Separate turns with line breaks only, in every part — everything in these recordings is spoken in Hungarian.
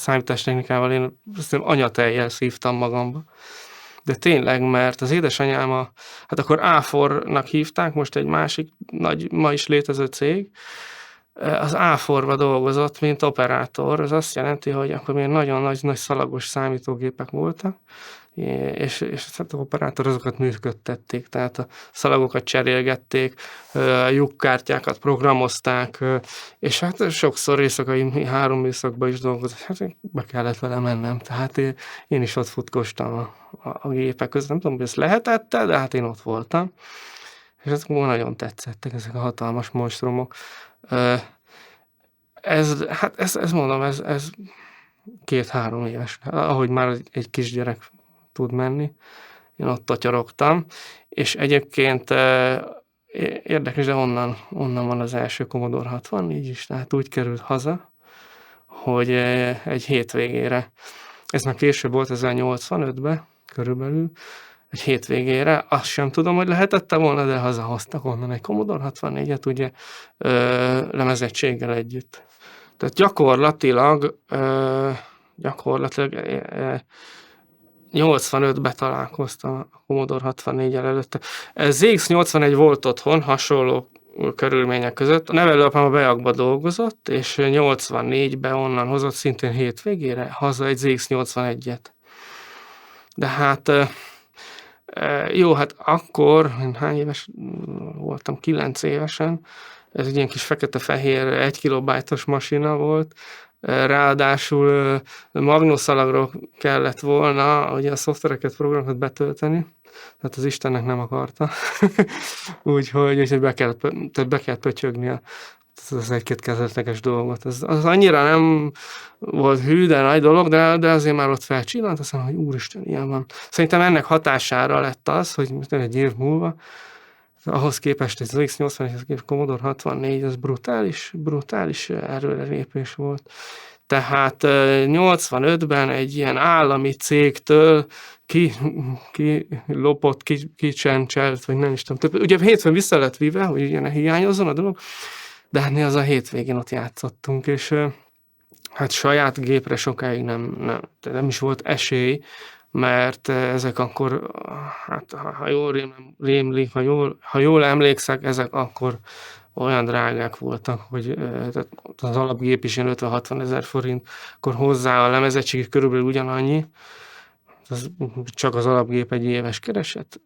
számítástechnikával én anyatejjel szívtam magamba. De tényleg, mert az édesanyám hát akkor Áfornak hívták, most egy másik nagy, ma is létező cég, az Áforba dolgozott, mint operátor. Ez azt jelenti, hogy akkor még nagyon nagy szalagos számítógépek voltak, és hát az operátor azokat működtették, tehát a szalagokat cserélgették, lyukkártyákat programozták, és hát sokszor éjszakai 3 műszakban is dolgozott, hát be kellett vele mennem, tehát én is ott futkostam a gépek között, nem tudom, hogy ezt lehetett, de hát én ott voltam, és ezek nagyon tetszettek, ezek a hatalmas monstrumok. Ez mondom, ez 2-3 éves, ahogy már egy kisgyerek tud menni. Én ott totyorogtam, és egyébként érdekes, de onnan van az első Commodore 64 is, tehát úgy került haza, hogy egy hétvégére, ez már később volt, 1985-ben körülbelül, egy hétvégére, azt sem tudom, hogy lehetette volna, de hazahoztak onnan egy Commodore 64-et, ugye lemezettséggel együtt. Tehát gyakorlatilag 85-ben találkoztam a Commodore 64-el előtte. ZX81 volt otthon, hasonló körülmények között. A nevelőapám a Beagba dolgozott, és 84-ben onnan hozott szintén hétvégére haza egy ZX81-et. De hát jó, hát akkor, hány éves voltam? 9 évesen. Ez egy ilyen kis fekete-fehér 1 kilobájtos masina volt. Ráadásul magnoszalagról kellett volna ugye a szoftvereket, programokat betölteni, tehát az Istennek nem akarta. Úgyhogy be kellett pötyögni az egy-két kezdetleges dolgot. Az annyira nem volt hű, de nagy dolog, de azért már ott felcsillant, azt mondom, hogy úristen, ilyen van. Szerintem ennek hatására lett az, hogy egy év múlva, ahhoz képest egy ZX81, Commodore 64, az brutális erőrelépés volt. Tehát 85-ben egy ilyen állami cégtől lopott, kicsencselt, vagy nem is tudom. Ugye hétfőn vissza lett vive, hogy ugye ne hiányozzon a dolog, de hát mi az a hétvégén ott játszottunk, és hát saját gépre sokáig nem is volt esély, mert ezek akkor, hát ha jól rémlik, ha jól emlékszek, ezek akkor olyan drágák voltak, hogy az alapgép is ilyen 50-60 ezer forint, akkor hozzá a lemezettség körülbelül ugyanannyi, csak az alapgép egy éves kereset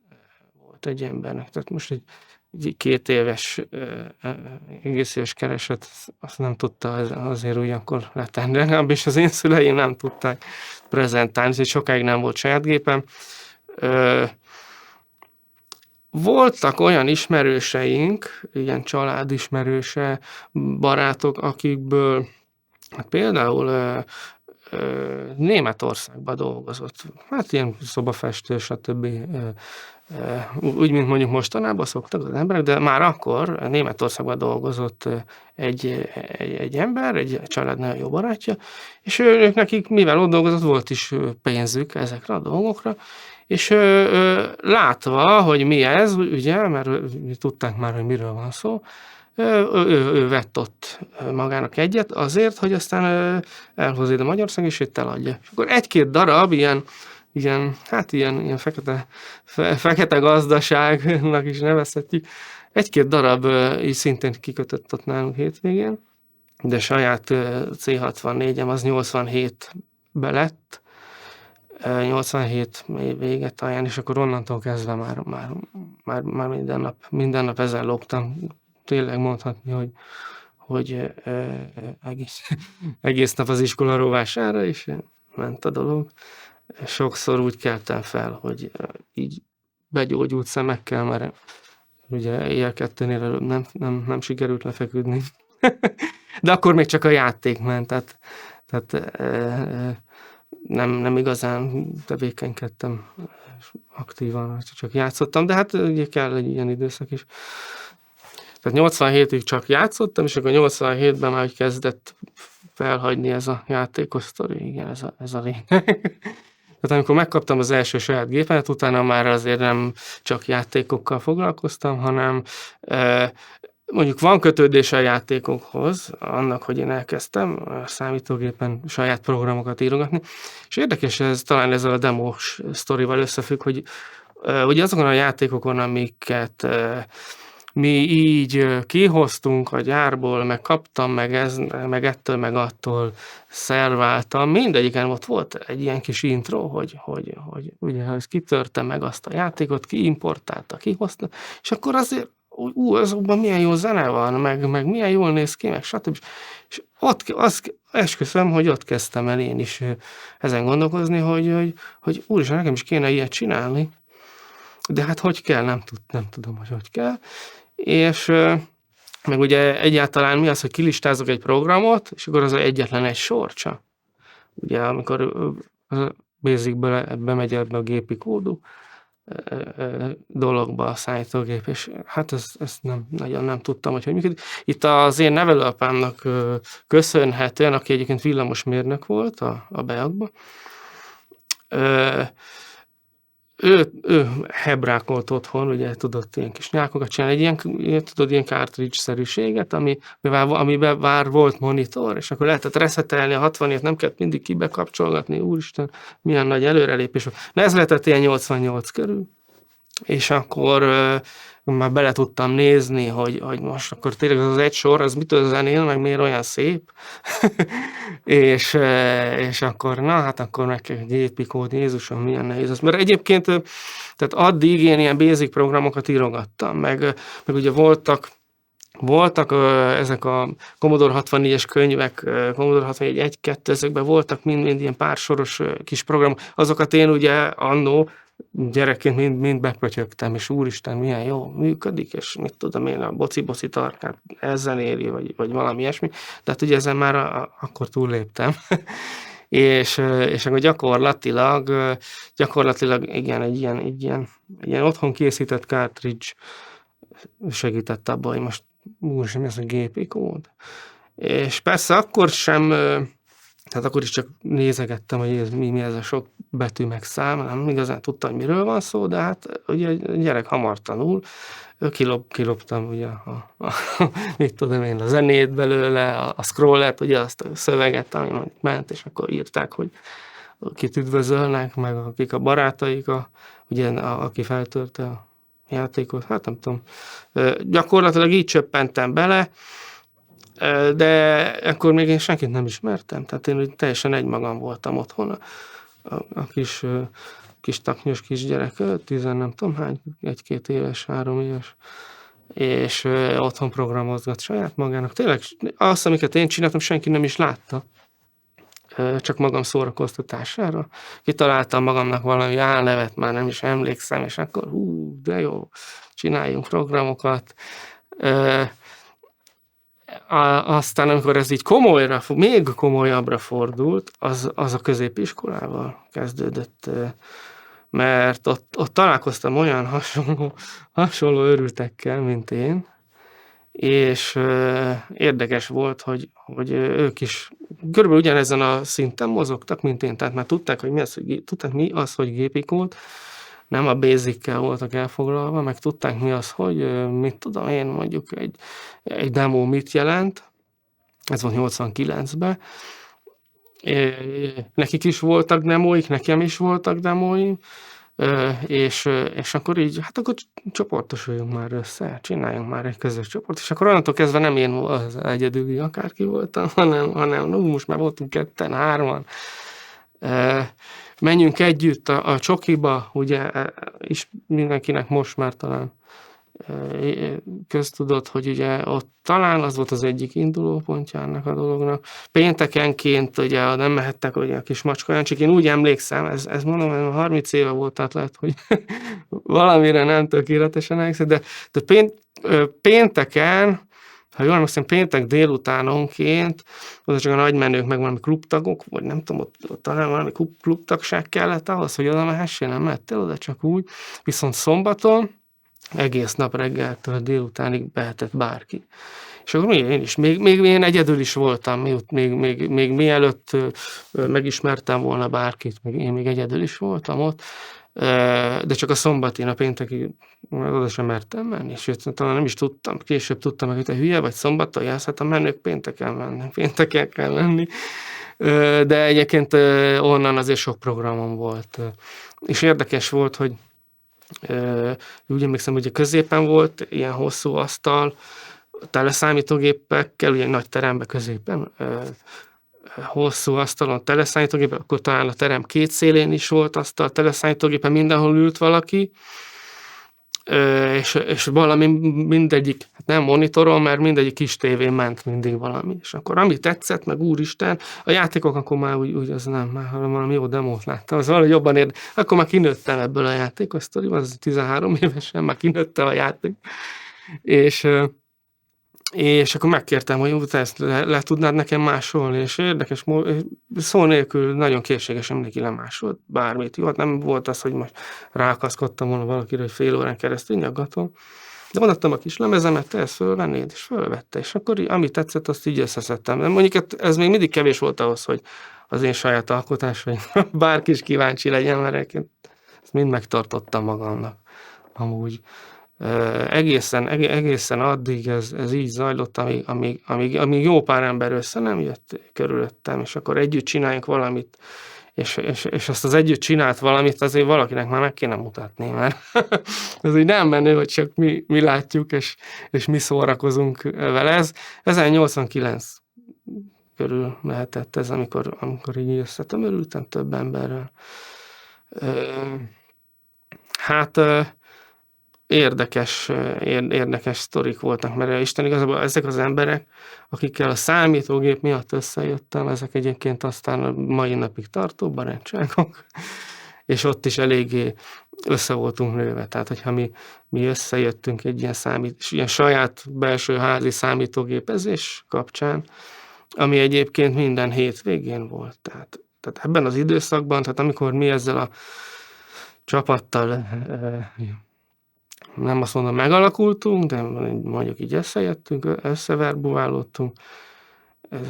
volt egy embernek. Tehát most egy 2 éves, egész éves kereset, azt nem tudta azért úgy akkor letenni, legalábbis az én szüleim nem tudták prezentálni, hogy sokáig nem volt saját gépem. Voltak olyan ismerőseink, ilyen családismerőse, barátok, akikből hát például Németországban dolgozott. Hát ilyen szobafestő, stb. Úgy, mint mondjuk mostanában szoktak az emberek, de már akkor Németországban dolgozott egy ember, egy család nagyon jó barátja, és ők nekik, mivel ott dolgozott, volt is pénzük ezekre a dolgokra, és látva, hogy mi ez, ugye, mert tudták már, hogy miről van szó, ő vett ott magának egyet azért, hogy aztán elhozza ide Magyarország, és itt eladja. És akkor 1-2 darab ilyen fekete gazdaságnak is nevezhetjük. 1-2 darab így szintén kikötött ott nálunk hétvégén, de saját C64-em az 87-be lett, 87 vége táján, és akkor onnantól kezdve már minden nap ezzel loptam. Tényleg mondhatni, hogy egész nap az iskola rovására, és ment a dolog. Sokszor úgy keltem fel, hogy így begyógyult szemekkel, mert ugye éjjel 2-nél előbb nem sikerült lefeküdni. De akkor még csak a játék ment, tehát nem igazán tevékenykedtem aktívan, csak játszottam, de hát ugye kell egy ilyen időszak is. Tehát 87-ig csak játszottam, és akkor 87-ben már kezdett felhagyni ez a játékos sztori, igen, ez a lényeg. Tehát amikor megkaptam az első saját gépemet, utána már azért nem csak játékokkal foglalkoztam, hanem mondjuk van kötődése a játékokhoz, annak, hogy én elkezdtem a számítógépen saját programokat írogatni, és érdekes ez, talán ezzel a demos sztorival összefügg, hogy ugye azokon a játékokon, amiket mi így kihoztunk a gyárból, meg kaptam, meg ettől, meg attól szerváltam, mindegyiken ott volt egy ilyen kis intro, hogy ugye ez kitörte meg azt a játékot, kiimportálta, kihozta, és akkor azért azokban milyen jó zene van, meg milyen jól néz ki, meg stb. És ott, esküszöm, hogy ott kezdtem el én is ezen gondolkozni, hogy úristen, nekem is kéne ilyet csinálni, de hát hogy kell, nem tudom, hogy kell. És meg ugye egyáltalán mi az, hogy kilistázok egy programot, és akkor az egyetlen egy sor csak. Ugye amikor a Basicből bemegy ebbe a gépi kódú dologba a számítógép, és hát ezt nagyon nem tudtam, hogy működik. Itt az én nevelőapámnak köszönhetően, aki egyébként villamosmérnök volt a Beagban, ő hebrákolt otthon, ugye tudott ilyen kis nyákokat csinálni, ilyen cartridge-szerűséget, amiben már volt monitor, és akkor lehetett reszetelni a 60-ért, nem kellett mindig kibekapcsolgatni, úristen, milyen nagy előrelépés. Na ez lehetett ilyen 88 körül, és akkor már bele tudtam nézni, hogy most akkor tényleg az egy sor, az mitől zenél, meg miért olyan szép, és akkor, na hát akkor meg kell gépi kód, Jézusom, milyen nehéz az. Mert egyébként, tehát addig én ilyen basic programokat írogattam, meg ugye voltak ezek a Commodore 64-es könyvek, Commodore 64 1-2, ezekben voltak mind ilyen pársoros kis programok, azokat én ugye annó gyerekként mind bepötyögtem, és úristen, milyen jó működik, és mit tudom én, a boci tarkát ezzel éri, vagy valami ilyesmi. Tehát ugye ezen már akkor túlléptem. és akkor gyakorlatilag igen, egy ilyen otthon készített cartridge segített abban, hogy most úristen, mi az a gépi kód. És persze akkor sem, tehát akkor is csak nézegettem, hogy ez mi ez a sok betű meg szám, nem igazán tudtam, hogy miről van szó, de hát ugye a gyerek hamar tanul, kiloptam ugye mit tudom én, a zenét belőle, a scrollert, ugye azt a szöveget, ami ment, és akkor írták, hogy kit üdvözölnek, meg akik a barátaik, ugye aki feltörte a játékot, hát nem tudom. Gyakorlatilag így csöppentem bele, de akkor még én senkit nem ismertem, tehát én teljesen egymagam voltam otthon, a kis taknyos kisgyerek, 10 nem tudom hány, 1-2 éves, 3 éves, és otthon programozgat saját magának. Tényleg azt, amiket én csináltam, senki nem is látta, csak magam szórakoztatására. Kitaláltam magamnak valami álnevet, már nem is emlékszem, és akkor de jó, csináljunk programokat. Aztán, amikor ez így még komolyabbra fordult, az a középiskolával kezdődött, mert ott találkoztam olyan hasonló őrültekkel, mint én, és érdekes volt, hogy ők is körülbelül ugyanezen a szinten mozogtak, mint én, tehát már tudták, hogy mi az, hogy gépi kód, nem a basic-kel voltak elfoglalva, meg tudták mi az, hogy mit tudom én, mondjuk egy demo mit jelent, ez volt 89-ben, nekik is voltak demóik, nekem is voltak demóim, és akkor így, hát akkor csoportosuljunk már össze, csináljunk már egy közös csoport, és akkor onnantól kezdve nem én az egyedüli akárki voltam, hanem most már voltunk 2-en, 3-an, menjünk együtt a csokiba, ugye, és mindenkinek most már talán köztudott, hogy ugye ott talán az volt az egyik indulópontja ennek a dolognak. Péntekenként ugye nem mehettek ugye a kis macskajancsik, én úgy emlékszem, ez mondom, 30 éve volt, tehát lehet, hogy valamire nem tökéletesen emlékszem, de pénteken, ha jól emlékszem, péntek délutánonként, oda csak a nagymenők, meg valami klubtagok, vagy nem tudom, ott talán valami klubtagság kellett ahhoz, hogy oda mehessél, nem mehettél oda csak úgy. Viszont szombaton egész nap reggeltől délutánig behetett bárki. És akkor én is, még én egyedül is voltam, még mielőtt megismertem volna bárkit, én még egyedül is voltam ott. de csak a szombati, a pénteki oda sem mertem menni, sőt, talán nem is tudtam, később tudtam meg, hogy te hülye vagy, szombaton jársz, hát a menők pénteken kell menni. De egyébként onnan azért sok programom volt. És érdekes volt, hogy úgy emlékszem, hogy a középen volt ilyen hosszú asztal, teleszámítógépekkel, ugye nagy teremben középen, hosszú asztalon teleszámítógépek, akkor talán a terem két szélén is volt asztal, teleszámítógépen mindenhol ült valaki, és valami mindegyik, nem monitoron, mert mindegyik kis tévén ment mindig valami. És akkor ami tetszett, meg úristen, a játékok akkor már úgy az nem, már valami jó demót láttam, az valahogy jobban akkor már kinőttem ebből a játékos sztoriból, az 13 évesen már kinőttem a játék. És akkor megkértem, hogy te ezt le tudnád nekem másolni, és érdekes, szó nélkül nagyon készségesen mindenki lemásolt bármit. Jó, hát nem volt az, hogy most rákaszkodtam volna valakire, hogy fél órán keresztül nyaggatom, de odaadtam a kis lemezemet, te ezt fölvennéd, és fölvette, és akkor amit tetszett, azt így összeszedtem. De mondjuk ez még mindig kevés volt ahhoz, hogy az én saját alkotásaim bárki is kíváncsi legyen, mert ezt mind megtartottam magamnak. Amúgy egészen addig ez így zajlott, amíg jó pár ember össze nem jött körülöttem, és akkor együtt csináljunk valamit, és azt az együtt csinált valamit azért valakinek már meg kéne mutatni, mert ez így nem menő, hogy csak mi látjuk, és mi szórakozunk vele. Ez 1989 körül lehetett ez, amikor így összetömörültem több emberrel. Hát érdekes sztorik voltak, mert Isten igazából ezek az emberek, akikkel a számítógép miatt összejöttem, ezek egyébként aztán a mai napig tartó barátságok, és ott is eléggé össze voltunk nőve. Tehát, hogyha mi összejöttünk egy ilyen saját belső házi számítógépezés kapcsán, ami egyébként minden hétvégén volt. Tehát ebben az időszakban, tehát amikor mi ezzel a csapattal nem azt mondom megalakultunk, de mondjuk így összejöttünk, összeverbuválódtunk.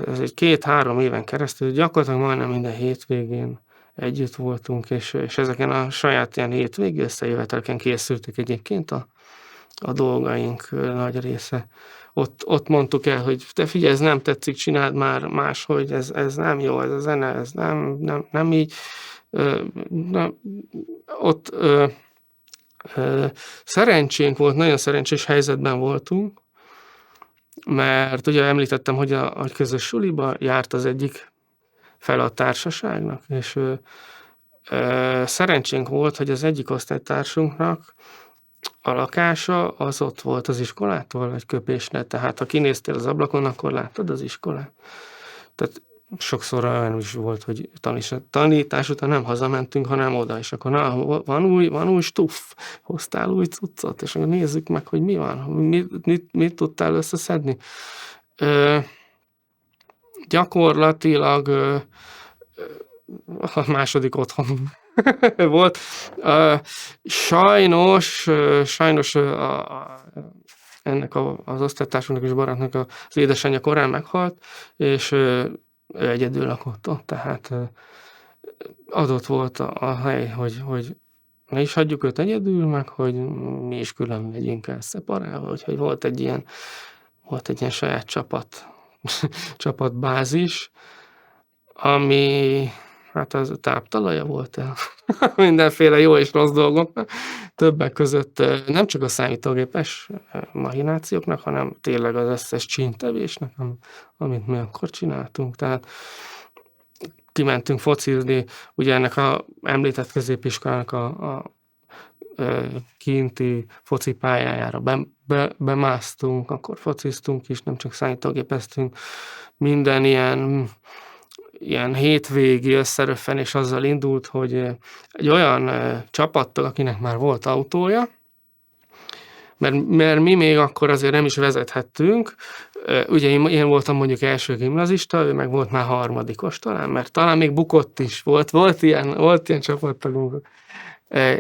Ez egy 2-3 éven keresztül gyakorlatilag majdnem minden hétvégén együtt voltunk, és ezeken a saját ilyen hétvégi összejövetelken készültek egyébként a dolgaink nagy része. Ott mondtuk el, hogy te figyelj, ez nem tetszik, csináld már máshogy, ez nem jó, ez a zene, ez nem így. Ott szerencsénk volt, nagyon szerencsés helyzetben voltunk, mert ugye említettem, hogy a közös suliba járt az egyik fele a társaságnak, és szerencsénk volt, hogy az egyik osztálytársunknak a lakása az ott volt az iskolától, egy köpésre, tehát ha kinéztél az ablakon, akkor láttad az iskolát. Tehát sokszor olyan is volt, hogy tanítás után nem hazamentünk, hanem oda, és akkor van új stuff, hoztál új cuccot, és akkor nézzük meg, hogy mi van, mit tudtál összeszedni. Gyakorlatilag a második otthon volt. Sajnos ennek az osztálytársunknak és barátnak az édesanyja korán meghalt, és ő egyedül lakott ott, tehát adott volt a hely, hogy ne is hagyjuk őt egyedül, meg hogy mi is külön megyünk el szeparálva, úgyhogy volt egy ilyen saját csapatbázis, ami hát az táptalaja volt mindenféle jó és rossz dolgoknak, többek között nem csak a számítógépes mahinációknak, hanem tényleg az összes csíntevésnek, amit mi akkor csináltunk. Tehát kimentünk focizni, ugye ennek a említett középiskolának a kinti foci pályájára bemásztunk, akkor fociztunk is, nem csak számítógépeztünk, minden ilyen hétvégi összeröffenés azzal indult, hogy egy olyan csapattag, akinek már volt autója, mert mi még akkor azért nem is vezethettünk, ugye én voltam mondjuk első gimnazista, ő meg volt már harmadikos talán, mert talán még bukott is, volt ilyen csapattagunk.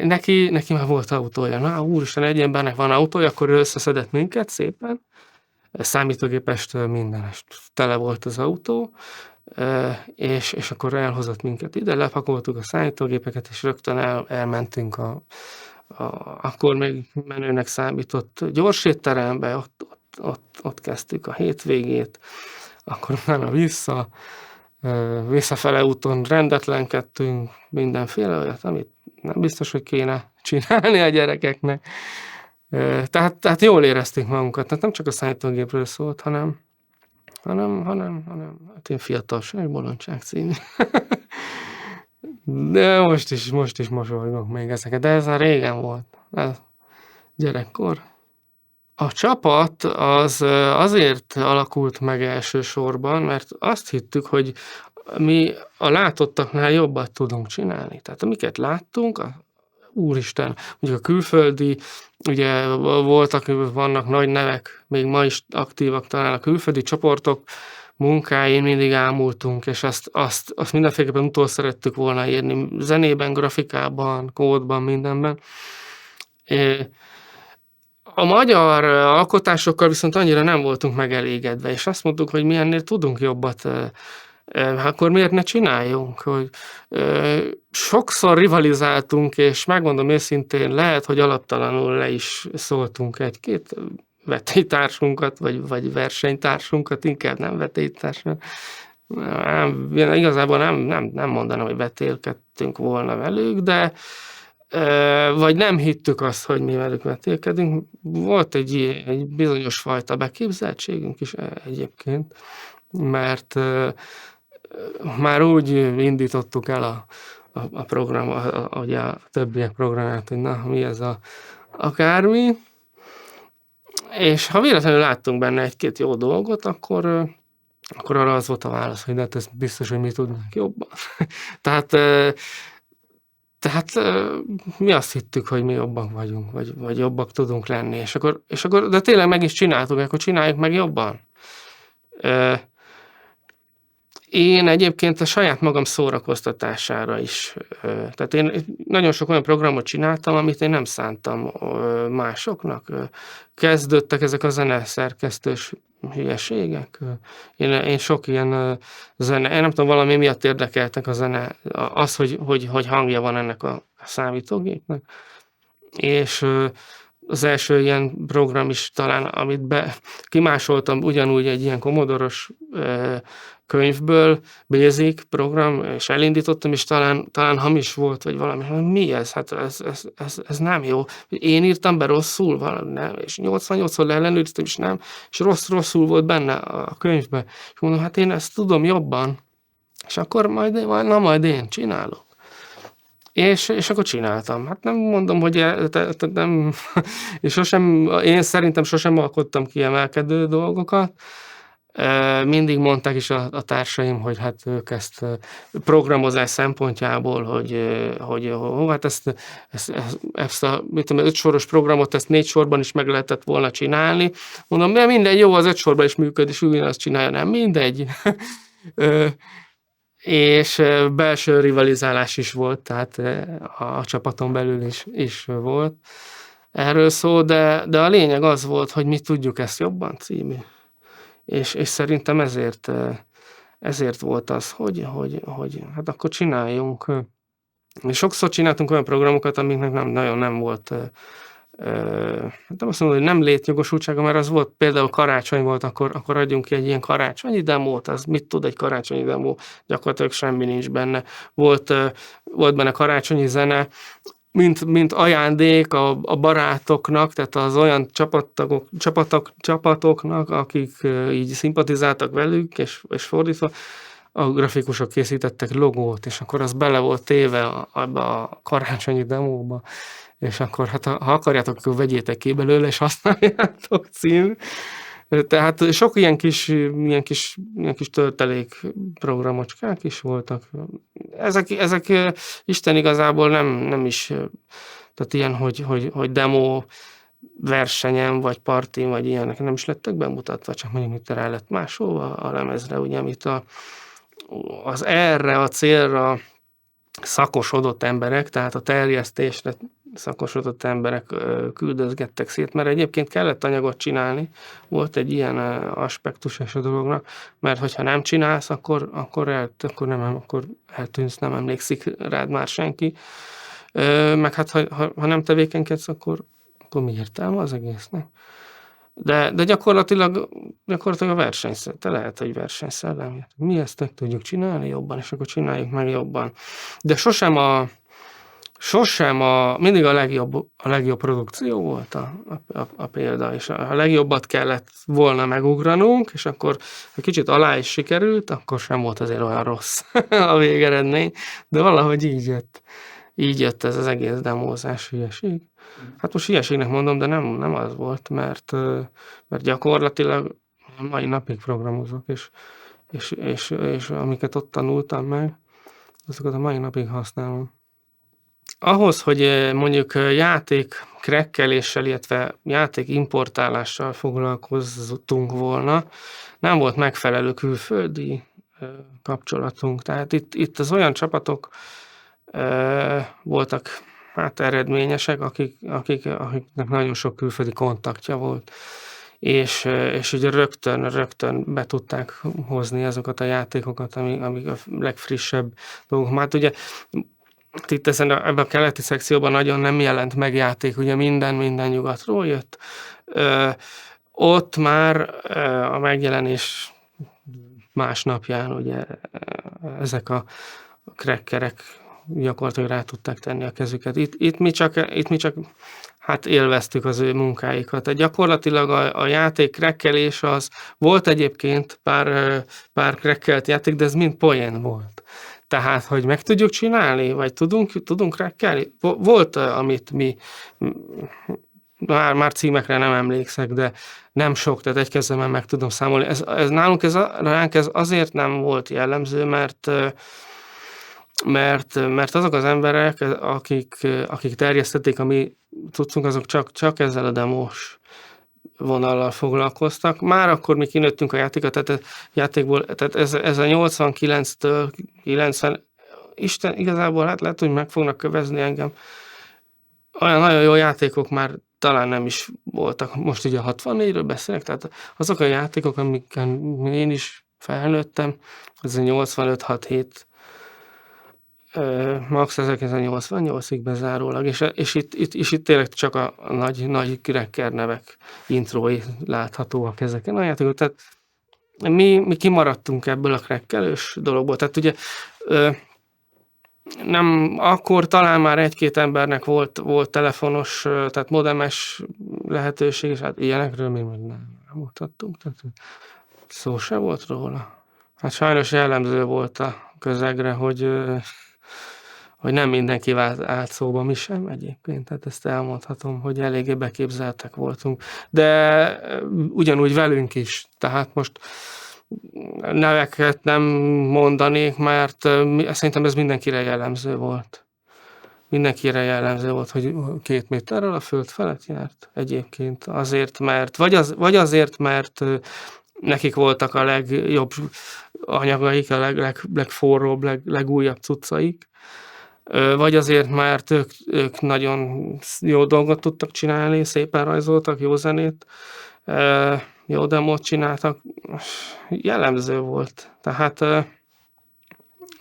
Neki már volt autója. Na úristen, egy embernek van autója, akkor ő összeszedett minket szépen, számítógépestől minden, tele volt az autó, és akkor elhozott minket ide, lepakoltuk a szállítógépeket, és rögtön elmentünk akkor még menőnek számított gyorsétterembe, ott kezdtük a hétvégét, akkor utána visszafele úton rendetlenkedtünk, mindenféle olyat, amit nem biztos, hogy kéne csinálni a gyerekeknek. Tehát jól éreztük magunkat, tehát nem csak a szállítógépről szólt, hanem hát én Fiatalság Bolondság című. De most is mosolygok még ezeket, de ez már régen volt, ez gyerekkor. A csapat az azért alakult meg elsősorban, mert azt hittük, hogy mi a látottaknál jobbat tudunk csinálni. Tehát amiket láttunk, úristen, mondjuk a külföldi, ugye vannak nagy nevek, még ma is aktívak talán a külföldi csoportok munkáin mindig ámultunk, és azt mindenféleképpen utol szerettük volna írni, zenében, grafikában, kódban, mindenben. A magyar alkotásokkal viszont annyira nem voltunk megelégedve, és azt mondtuk, hogy mi ennél tudunk jobbat, akkor miért ne csináljunk? Hogy sokszor rivalizáltunk, és megmondom őszintén, lehet, hogy alaptalanul le is szóltunk egy-két vetélytársunkat, vagy versenytársunkat, inkább nem vetélytársunkat. Igazából nem mondanám, hogy vetélkedtünk volna velük, de vagy nem hittük azt, hogy mi velük vetélkedünk. Volt egy bizonyos fajta beképzeltségünk is egyébként, mert már úgy indítottuk el a program, ugye a többiek programját, hogy na, mi ez akármi, és ha véletlenül láttunk benne egy-két jó dolgot, akkor arra az volt a válasz, hogy de hát ez biztos, hogy mi tudnánk jobban. Tehát mi azt hittük, hogy mi jobbak vagyunk, vagy jobbak tudunk lenni, és akkor de tényleg meg is csináltuk, akkor csináljuk meg jobban. Én egyébként a saját magam szórakoztatására is, tehát én nagyon sok olyan programot csináltam, amit én nem szántam másoknak. Kezdődtek ezek a zeneszerkesztős hülyeségek. Én sok ilyen zene, én nem tudom, valami miatt érdekeltek a zene, az, hogy hangja van ennek a számítógépnek. És az első ilyen program is talán, amit kimásoltam ugyanúgy egy ilyen Commodore-os könyvből, Basic program, és elindítottam, és talán hamis volt, vagy valami. Mi ez? Hát ez nem jó. Én írtam be rosszul, valami, nem? És 88-szor ellenőriztem, és nem, és rosszul volt benne a könyvben. És mondom, hát én ezt tudom jobban, és akkor majd én csinálok. És akkor csináltam. Hát nem mondom, hogy nem, és én szerintem sosem alkottam kiemelkedő dolgokat. Mindig mondták is a társaim, hogy hát ők ezt programozás szempontjából, hogy hát ezt a 5 soros programot, ezt 4 sorban is meg lehetett volna csinálni. Mondom, de mindegy, jó, az 5 sorban is működik, és ugyanazt csinálja, nem mindegy. És belső rivalizálás is volt, tehát a csapaton belül is volt erről szó, de a lényeg az volt, hogy mi tudjuk ezt jobban című. És szerintem ezért volt az, hogy hát akkor csináljunk. És sokszor csináltunk olyan programokat, amiknek nem volt, hát nem azt mondom, hogy nem létjogosultsága, mert az volt, például karácsony volt, akkor adjunk ki egy ilyen karácsonyi demót, az mit tud egy karácsonyi demó? Gyakorlatilag semmi nincs benne. Volt benne karácsonyi zene, mint ajándék a barátoknak, tehát az olyan csapatoknak, akik így szimpatizáltak velük, és fordítva, a grafikusok készítettek logót, és akkor az bele volt téve abba a karácsonyi demóba, és akkor hát ha akarjátok, akkor vegyétek ki belőle, és használjátok cím. Tehát sok ilyen kis töltelék programocskák is voltak. Ezek Isten igazából nem is, tehát ilyen, hogy demo versenyen, vagy partin, vagy ilyenek nem is lettek bemutatva, csak mondjuk itt rá lett másolva a lemezre, ugye, amit erre a célra szakosodott emberek, tehát a terjesztésre szakosodott emberek küldözgettek szét, mert egyébként kellett anyagot csinálni, volt egy ilyen aspektus a dolognak, mert hogyha nem csinálsz, akkor eltűnsz, nem emlékszik rád már senki. Meg hát ha nem tevékenykedsz, akkor mi értelme az egésznek? De gyakorlatilag a versenyszer, te lehet, hogy versenyszellem. Mi ezt meg tudjuk csinálni jobban, és akkor csináljuk meg jobban. De mindig a legjobb produkció volt a példa, és a legjobbat kellett volna megugranunk, és akkor ha kicsit alá is sikerült, akkor sem volt azért olyan rossz a végeredmény, de valahogy így jött ez az egész demózás hülyeség. Hát most hülyeségnek mondom, de nem az volt, mert gyakorlatilag mai napig programozok, és amiket ott tanultam meg, azokat a mai napig használom. Ahhoz, hogy mondjuk játék krekkeléssel, illetve játék importálással foglalkoztunk volna, nem volt megfelelő külföldi kapcsolatunk. Tehát itt az olyan csapatok voltak eredményesek, akiknek nagyon sok külföldi kontaktja volt. És ugye rögtön be tudták hozni azokat a játékokat, amik a legfrissebb dolgok. Hát ugye itt ebben a keleti szekcióban nagyon nem jelent meg játék, ugye minden nyugatról jött. Ott már a megjelenés másnapján ugye ezek a crackerek gyakorlatilag rá tudták tenni a kezüket. Itt mi csak hát élveztük az ő munkáikat. Tehát gyakorlatilag a játék krekkelés az volt egyébként pár krekkelt játék, de ez mind poén volt. Tehát, hogy meg tudjuk csinálni, vagy tudunk krekkelni. Volt, amit mi már címekre nem emlékszek, de nem sok, tehát egy kezemmel meg tudom számolni. Ránk ez azért nem volt jellemző, mert azok az emberek, akik terjesztették a mi cuccunk, azok csak ezzel a demós vonallal foglalkoztak. Már akkor mi kinőttünk a játékból, tehát ez a 89-től 90, Isten, igazából hát lehet, hogy meg fognak kövezni engem. Olyan nagyon jó játékok már talán nem is voltak. Most ugye a 64-ről beszélek, tehát azok a játékok, amiken én is felnőttem, ez a 85-67, max 1988-ig bezárólag, és itt tényleg csak a nagy cracker nevek intrói láthatóak ezeken a játékok. Tehát mi kimaradtunk ebből a crackelős dologból. Tehát ugye nem, akkor talán már egy-két embernek volt telefonos, tehát modemes lehetőség, és hát ilyenekről mi még nem mutattunk. Tehát szó se volt róla. Hát sajnos jellemző volt a közegre, hogy nem mindenki állt szóba, mi sem egyébként, tehát ezt elmondhatom, hogy eléggé beképzeltek voltunk, de ugyanúgy velünk is, tehát most neveket nem mondanék, mert szerintem ez mindenkire jellemző volt. Mindenkire jellemző volt, hogy 2 méterrel a föld felett járt egyébként, azért, mert, vagy azért, mert nekik voltak a legjobb anyagaik, a legforróbb, legújabb cuccaik, vagy azért, mert ők nagyon jó dolgot tudtak csinálni, szépen rajzoltak, jó zenét, jó demót csináltak, jellemző volt. Tehát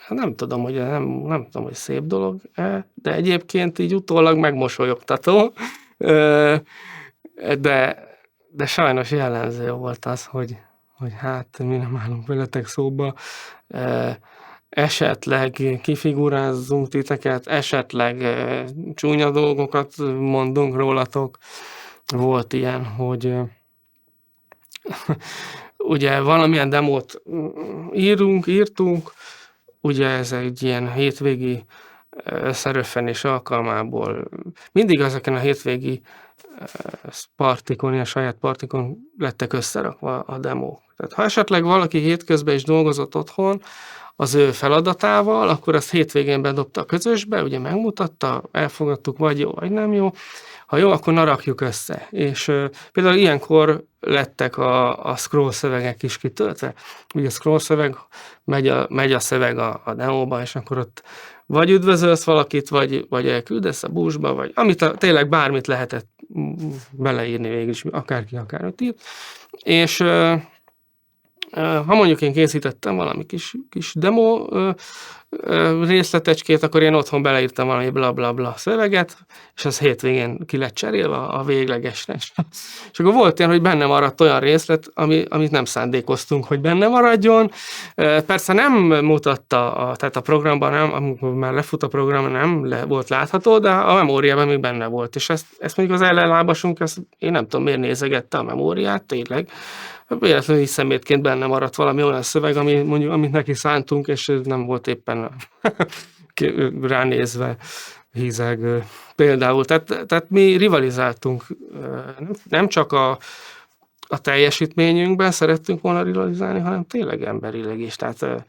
nem tudom, hogy szép dolog, de egyébként így utólag megmosolyogtató, de sajnos jellemző volt az, hogy hát mi nem állunk veletek szóba, esetleg kifigurázzunk titeket, esetleg csúnya dolgokat mondunk rólatok. Volt ilyen, hogy ugye valamilyen demót írtunk, ugye ez egy ilyen hétvégi összeröffenés alkalmából. Mindig ezeken a hétvégi partikon, ilyen saját partikon lettek összerakva a demók. Tehát ha esetleg valaki hétközben is dolgozott otthon, az ő feladatával, akkor azt hétvégén bedobta a közösbe, ugye megmutatta, elfogadtuk, vagy jó, vagy nem jó. Ha jó, akkor na rakjuk össze. És például ilyenkor lettek a scroll szövegek is kitöltve. Ugye a scroll szöveg, megy a szöveg a demóba, és akkor vagy üdvözölsz valakit, vagy elküldesz a búzsba, vagy tényleg bármit lehetett beleírni végül is, akárki akármit írt. És ha mondjuk én készítettem valami kis demo részletecskét, akkor én otthon beleírtam valami bla szöveget, és az hétvégén ki lett cserélve a véglegesre. És akkor volt ilyen, hogy benne maradt olyan részlet, amit nem szándékoztunk, hogy benne maradjon. Persze nem mutatta, tehát a programban, amikor már lefut a program, nem volt látható, de a memóriában még benne volt. És ezt mondjuk az ellenlábasunk, én nem tudom, miért nézegette a memóriát, tényleg. Véletlenül is szemétként benne maradt valami olyan szöveg, amit neki szántunk, és nem volt éppen ránézve hízeg például. Tehát mi rivalizáltunk, nem csak a teljesítményünkben szerettünk volna rivalizálni, hanem tényleg emberileg is. Tehát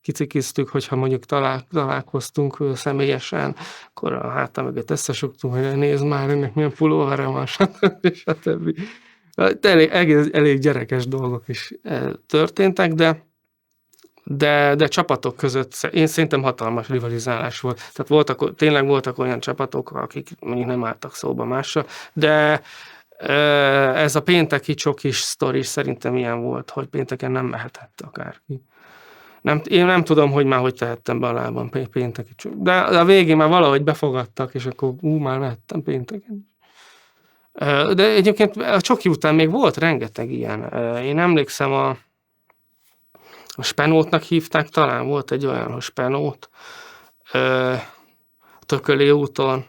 kicikiztük, hogyha mondjuk találkoztunk személyesen, akkor a háta mögött összesugtunk, hogy nézd már, ennek milyen pulóvere van, stb. Elég gyerekes dolgok is történtek, de csapatok között én szerintem hatalmas rivalizálás volt. Tehát tényleg voltak olyan csapatok, akik mondjuk nem álltak szóba mással, de ez a pénteki csokis sztori szerintem ilyen volt, hogy pénteken nem mehetett akárki. Én nem tudom, hogy már hogy tehettem be a lábam pénteki csokis. De a végén már valahogy befogadtak, és akkor már mehettem pénteken. De egyébként a csoki után még volt rengeteg ilyen. Én emlékszem, a Spenótnak hívták, talán volt egy olyan, hogy Spenót, Tököli úton,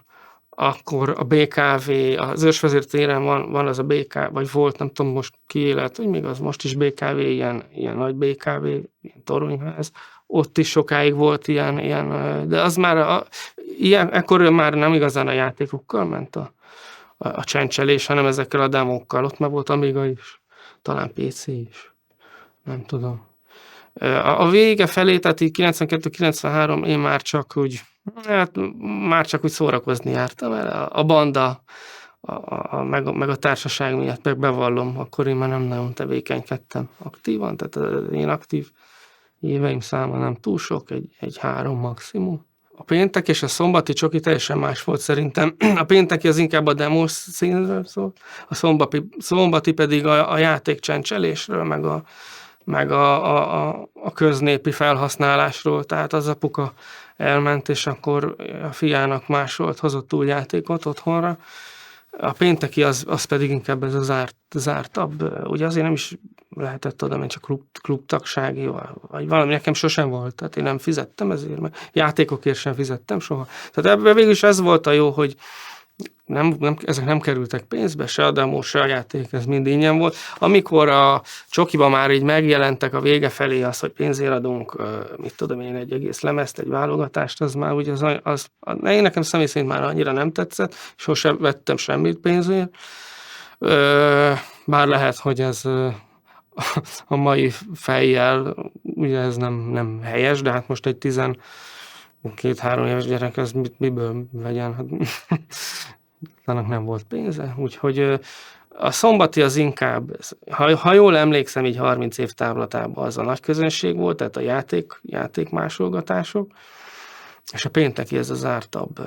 akkor a BKV, az Ősvezértéren van az a BKV, vagy volt, nem tudom most ki élet, hogy még az most is BKV, ilyen nagy BKV, ilyen toronyház, ott is sokáig volt ilyen, de az már, ekkor már nem igazán a játékokkal ment a csencselés, hanem ezekkel a demókkal. Ott már volt Amiga is, talán PC is, nem tudom. A vége felé, tehát így 92-93 én már csak úgy szórakozni jártam el. A banda, meg a társaság miatt, meg bevallom, akkor én már nem nagyon tevékenykedtem aktívan, tehát az én aktív éveim száma nem túl sok, egy 3 maximum. A péntek és a szombati csoki teljesen más volt szerintem. A pénteki az inkább a demos színről szól, a szombati pedig a játékcsencselésről, meg a köznépi felhasználásról. Tehát az apuka elment, és akkor a fiának másolt, hozott új játékot otthonra. A pénteki az pedig inkább ez a zártabb. Ugye azért nem is lehetett oda menni, csak klubtagsági, vagy valami nekem sosem volt. Tehát én nem fizettem ezért, mert játékokért sem fizettem soha. Tehát ebben végül is ez volt a jó, hogy ezek nem kerültek pénzbe, se a demo, se a játék, ez mind ingyen volt. Amikor a csokiba már így megjelentek a vége felé az, hogy pénzért adunk, mit tudom én, egy egész lemezt, egy válogatást, az már ugye én nekem személy szerint már annyira nem tetszett, sosem vettem semmit pénzért. Bár lehet, hogy ez a mai fejjel, ugye ez nem helyes, de hát most egy 12-3 éves gyerek, ez miből vegyen? Hát, annak nem volt pénze, úgyhogy a szombati az inkább, ha jól emlékszem, így 30 év távlatában az a nagy közönség volt, tehát a játékmásolgatások, és a pénteki ez az zártabb,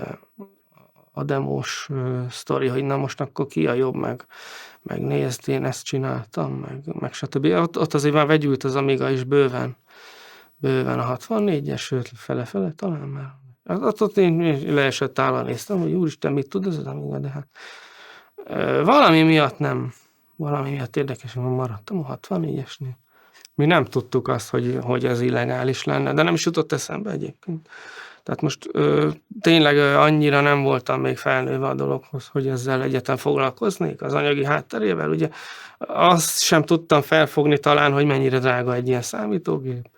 a demós sztori, hogy na most akkor ki a jobb, meg nézd, én ezt csináltam, meg stb. Ott azért már vegyült az Amiga is bőven a 64-es, sőt fele talán már. Ott én leesett állva néztem, hogy úristen, mit tud ez az Amiga, de hát valami miatt érdekesen maradtam a 64-esnél. Mi nem tudtuk azt, hogy ez illegális lenne, de nem is jutott eszembe egyébként. Tehát most tényleg annyira nem voltam még felnőve a dologhoz, hogy ezzel egyetem foglalkoznék, az anyagi hátterével. Ugye azt sem tudtam felfogni talán, hogy mennyire drága egy ilyen számítógép.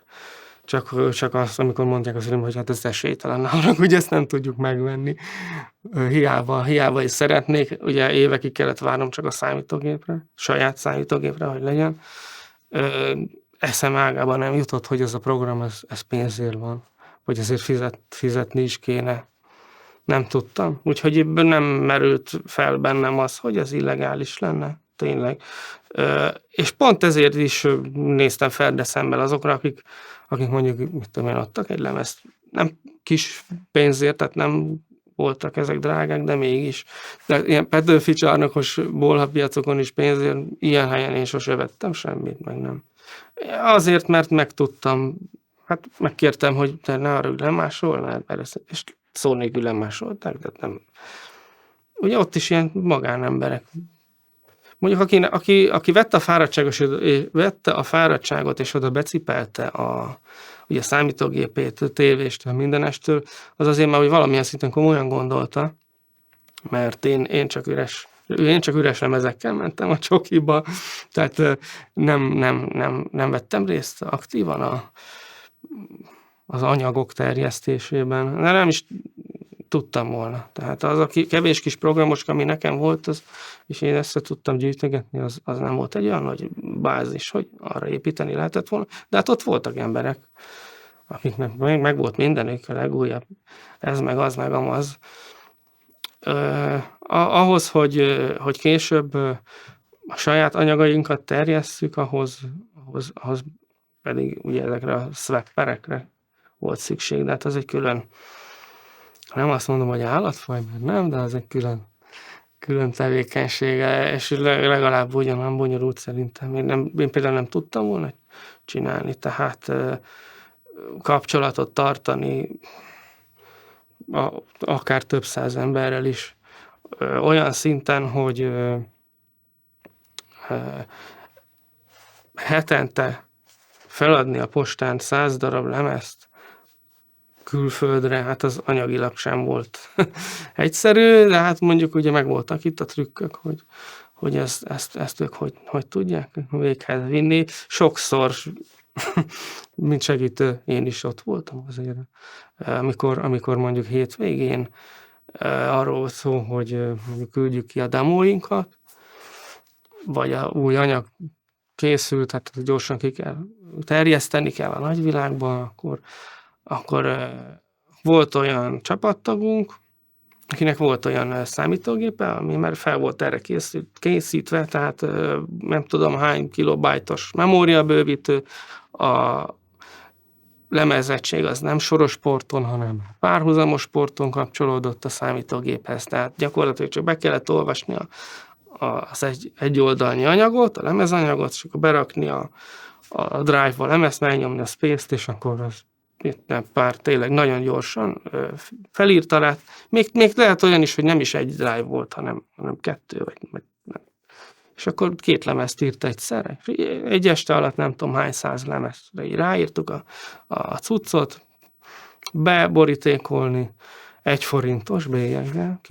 Csak azt, amikor mondják az hogy hát ez esélytelen arra, hogy ezt nem tudjuk megvenni. Hiába is szeretnék. Ugye évekig kellett várnom csak a számítógépre, saját számítógépre, hogy legyen. Eszem ágában nem jutott, hogy ez a program, ez pénzért van. Vagy ezért fizetni is kéne. Nem tudtam. Úgyhogy ebből nem merült fel bennem az, hogy ez illegális lenne. tényleg. És pont ezért is néztem ferde szemmel azokra, akik mondjuk, mit tudom én, adtak egy lemezt. Nem kis pénzért, tehát nem voltak ezek drágák, de mégis. De ilyen Petőfi csarnokos bolhapiacokon is pénzért, ilyen helyen én sose vettem semmit, meg nem. Azért, mert megtudtam, hát megkértem, hogy te ne arra lemásolnál, és szó nélkül lemásolták, de nem. Ugye ott is ilyen magánemberek. Mondjuk aki vette a fáradtságot, és oda becipelte ugye a számítógépét, a tévéstől, mindenestől, az azért már, hogy valamilyen szinten komolyan gondolta, mert én csak üres lemezekkel mentem a csokiba, tehát nem vettem részt aktívan az anyagok terjesztésében. De nem is tudtam volna. Tehát az a kevés kis programos, ami nekem volt, és én ezt tudtam gyűjtögetni, az nem volt egy olyan nagy bázis, hogy arra építeni lehetett volna. De hát ott voltak emberek, akiknek meg volt mindenük, a legújabb, ez meg az, meg amaz. Ahhoz, hogy később a saját anyagainkat terjesszük, ahhoz pedig ugye ezekre a swapperekre volt szükség, de hát az egy külön, nem azt mondom, hogy állatfaj, mert nem, de az egy külön tevékenysége, és legalább ugyanolyan bonyolult szerintem. Én például nem tudtam volna csinálni, tehát kapcsolatot tartani akár több száz emberrel is olyan szinten, hogy hetente feladni a postán 100 darab lemezt külföldre, hát az anyagilag sem volt egyszerű, de hát mondjuk ugye megvoltak itt a trükkök, hogy ezt ők hogy tudják véghez vinni. Sokszor, mint segítő, én is ott voltam azért, amikor mondjuk hétvégén arról volt szó, hogy mondjuk küldjük ki a demóinkat, vagy a új anyag készült, hát gyorsan terjeszteni kell a nagyvilágban, akkor volt olyan csapattagunk, akinek volt olyan számítógépe, ami már fel volt erre készítve, tehát nem tudom hány kilobájtos memóriabővítő, a lemezettség az nem soros porton, hanem párhuzamos porton kapcsolódott a számítógéphez, tehát gyakorlatilag csak be kellett olvasni az egy oldalnyi anyagot, a lemezanyagot, és akkor berakni a drive-ba a lemezt, megnyomni a space-t, és akkor az pár tényleg nagyon gyorsan felírta rá. Még lehet olyan is, hogy nem is egy drive volt, hanem 2, vagy nem. És akkor 2 lemezt írt egyszerre. Egy este alatt nem tudom hány 100 lemezre ráírtuk a cuccot, beborítékolni, 1 forintos bélyeggel,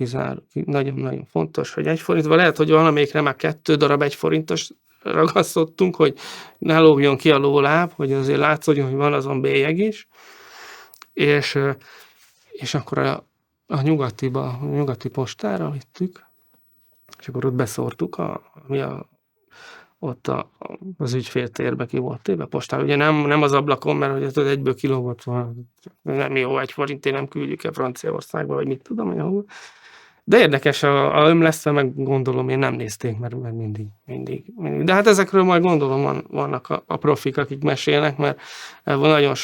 nagyon-nagyon fontos, hogy 1 forintban lehet, hogy valamelyikre már 2 darab 1 forintos ragasztottunk, hogy ne lógjon ki a lóláb, hogy azért látszódjon, hogy van azon bélyeg is, és akkor a nyugati postára vittük, és akkor ott beszórtuk, ott az ügyféltérbe ki volt téve postára. Ugye nem az ablakon, mert hogy ez egyből kilógott van, nem jó, 1 forintért nem küldjük el Franciaországba, vagy mit tudom én hol. De érdekes, a ömlesztve meg gondolom, én nem nézték, mert mindig. De hát ezekről majd gondolom vannak a profik, akik mesélnek, mert nagyon